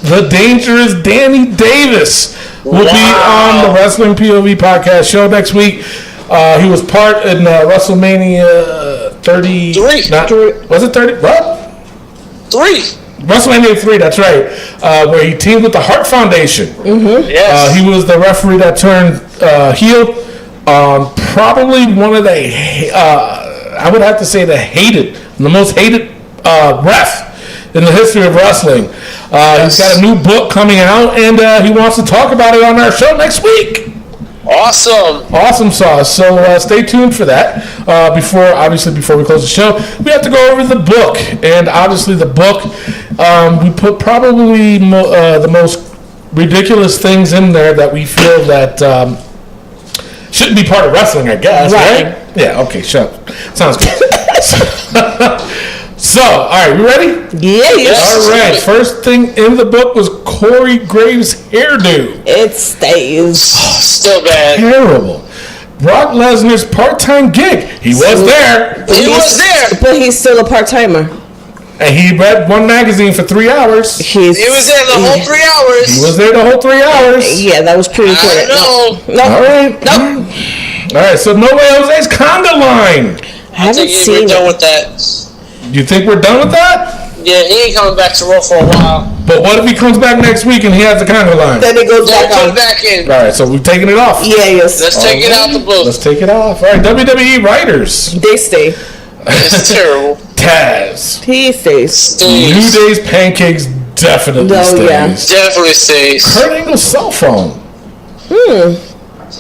the dangerous Danny Davis, will be on the Wrestling POV podcast show next week. He was part in WrestleMania 33. Was it 30? What? 3. WrestleMania 3, that's right. Where he teamed with the Hart Foundation. Mm-hmm. Yes. He was the referee that turned heel. Probably one of the, I would have to say the most hated ref in the history of wrestling. He's got a new book coming out, and he wants to talk about it on our show next week. Awesome sauce. So stay tuned for that. Before we close the show, we have to go over the book, and obviously the book, we put probably the most ridiculous things in there that we feel that shouldn't be part of wrestling, I guess. Right? Yeah. Okay. Shut up. Sounds good. So, all right, we ready? Yes. All right. First thing in the book was Corey Graves' hairdo. It stays. Still bad. Terrible. Brock Lesnar's part-time gig. He was there. He was there. But he's still a part-timer. And he read one magazine for 3 hours. He was there the whole 3 hours. He was there the whole 3 hours. Yeah, that was pretty good. No. All right. Nope. All right, so No Way Jose's conga line. I haven't seen we're done it. with that. You think we're done with that? Yeah, he ain't coming back to Raw for a while. But what if he comes back next week and he has the conga line? Then it goes Don't back put on. it back in. All right, so we're taking it off. Yeah, yes. Let's take it out the book. Let's take it off. All right, WWE writers. They stay. It's terrible. Taz. He stays. New Day's Pancakes definitely stays. Yeah. Definitely stays. Kurt Angle's cell phone.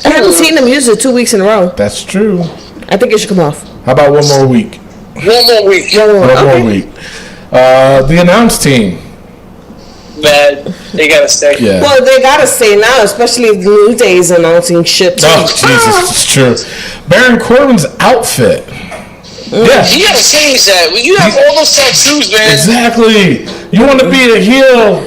I haven't seen him use it 2 weeks in a row. That's true. I think it should come off. How about one more week? One more week. One more week. The announce team. Bad. They gotta stay. Yeah. Well, they gotta stay now, especially if New Day's announcing shit. Too. Oh, Jesus, it's true. Baron Corbin's outfit. Yeah. You gotta change that. You have all those tattoos, man. Exactly. You want to be a heel.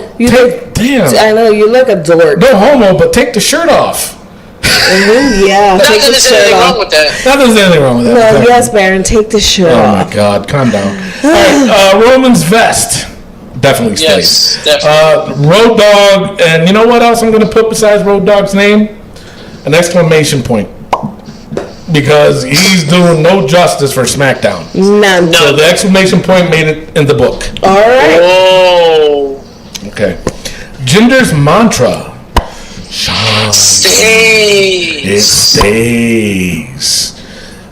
Damn. I know, you look a dork. No homo, but take the shirt off. Yeah, Not take that the there's shirt anything wrong off. with that. Not that there's anything wrong with that. No, Exactly. yes, Baron, take the shirt Oh off. my God, calm down. All right, Roman's vest. Definitely stays. Yes, definitely. Road Dogg, and you know what else I'm going to put besides Road Dogg's name? An exclamation point. Because he's doing no justice for SmackDown. None. So the exclamation point made it in the book. All right. Oh. Okay. Jinder's mantra. Shine. It stays.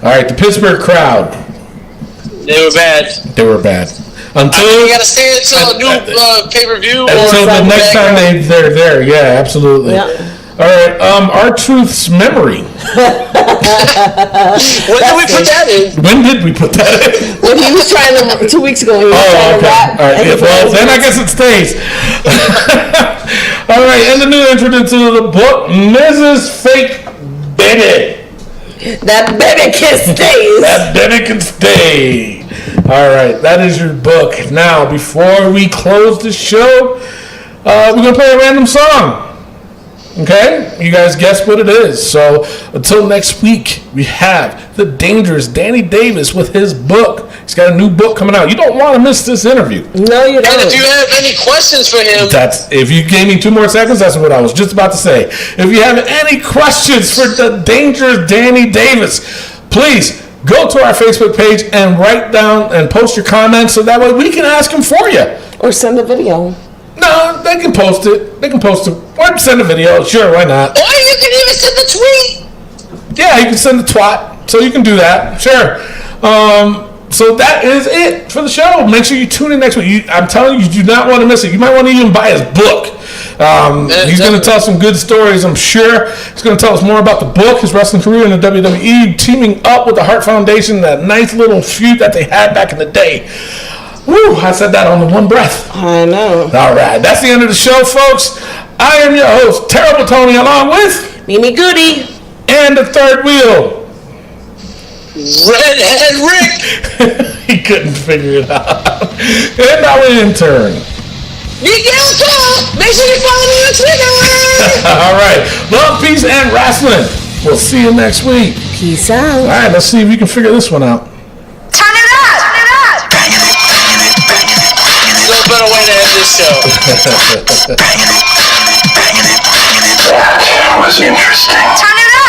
All right, the Pittsburgh crowd. They were bad. They were bad. Until You gotta stay until a new pay-per-view. until the next time they're there. Yeah, absolutely. Yeah. All right, R-Truth's memory. When did we put that in? When did we put that in? When he was trying to, 2 weeks ago, he was Oh, trying to okay. rap. All right. and Yeah, he well, was- then I guess it stays. All right, and the new entrant into the book, Mrs. Fake Betty. That baby kiss stays. That Betty can stay. All right, that is your book. Now, before we close the show, we're gonna play a random song. Okay? You guys guess what it is. So until next week, we have the dangerous Danny Davis with his book. He's got a new book coming out. You don't want to miss this interview. No, you And don't. if you have any questions for him, If you gave me 2 more seconds, that's what I was just about to say. If you have any questions for the dangerous Danny Davis, please go to our Facebook page and write down and post your comments so that way we can ask him for you. Or send a video. No, they can post it. They can post it. Or send a video. Sure, why not? or you can even send a tweet. Yeah, you can send a twat. So you can do that. Sure. So that is it for the show. Make sure you tune in next week. I'm telling you, you do not want to miss it. You might want to even buy his book. He's going to tell some good stories, I'm sure. He's going to tell us more about the book, his wrestling career in the WWE, teaming up with the Hart Foundation, that nice little feud that they had back in the day. Woo, I said that on the one breath. I know. All right, that's the end of the show, folks. I am your host, Terrible Tony, along with Mimi Goody. and the third wheel. Redhead Rick. He couldn't figure it out. And our intern. Miguel Cole. Make sure you follow me on Twitter. All right, love, peace, and wrestling. We'll see you next week. Peace All out. right, let's see if you can figure this one out. Turn it up! Turn it up! There's no better way to end this show. That was interesting. Turn it up!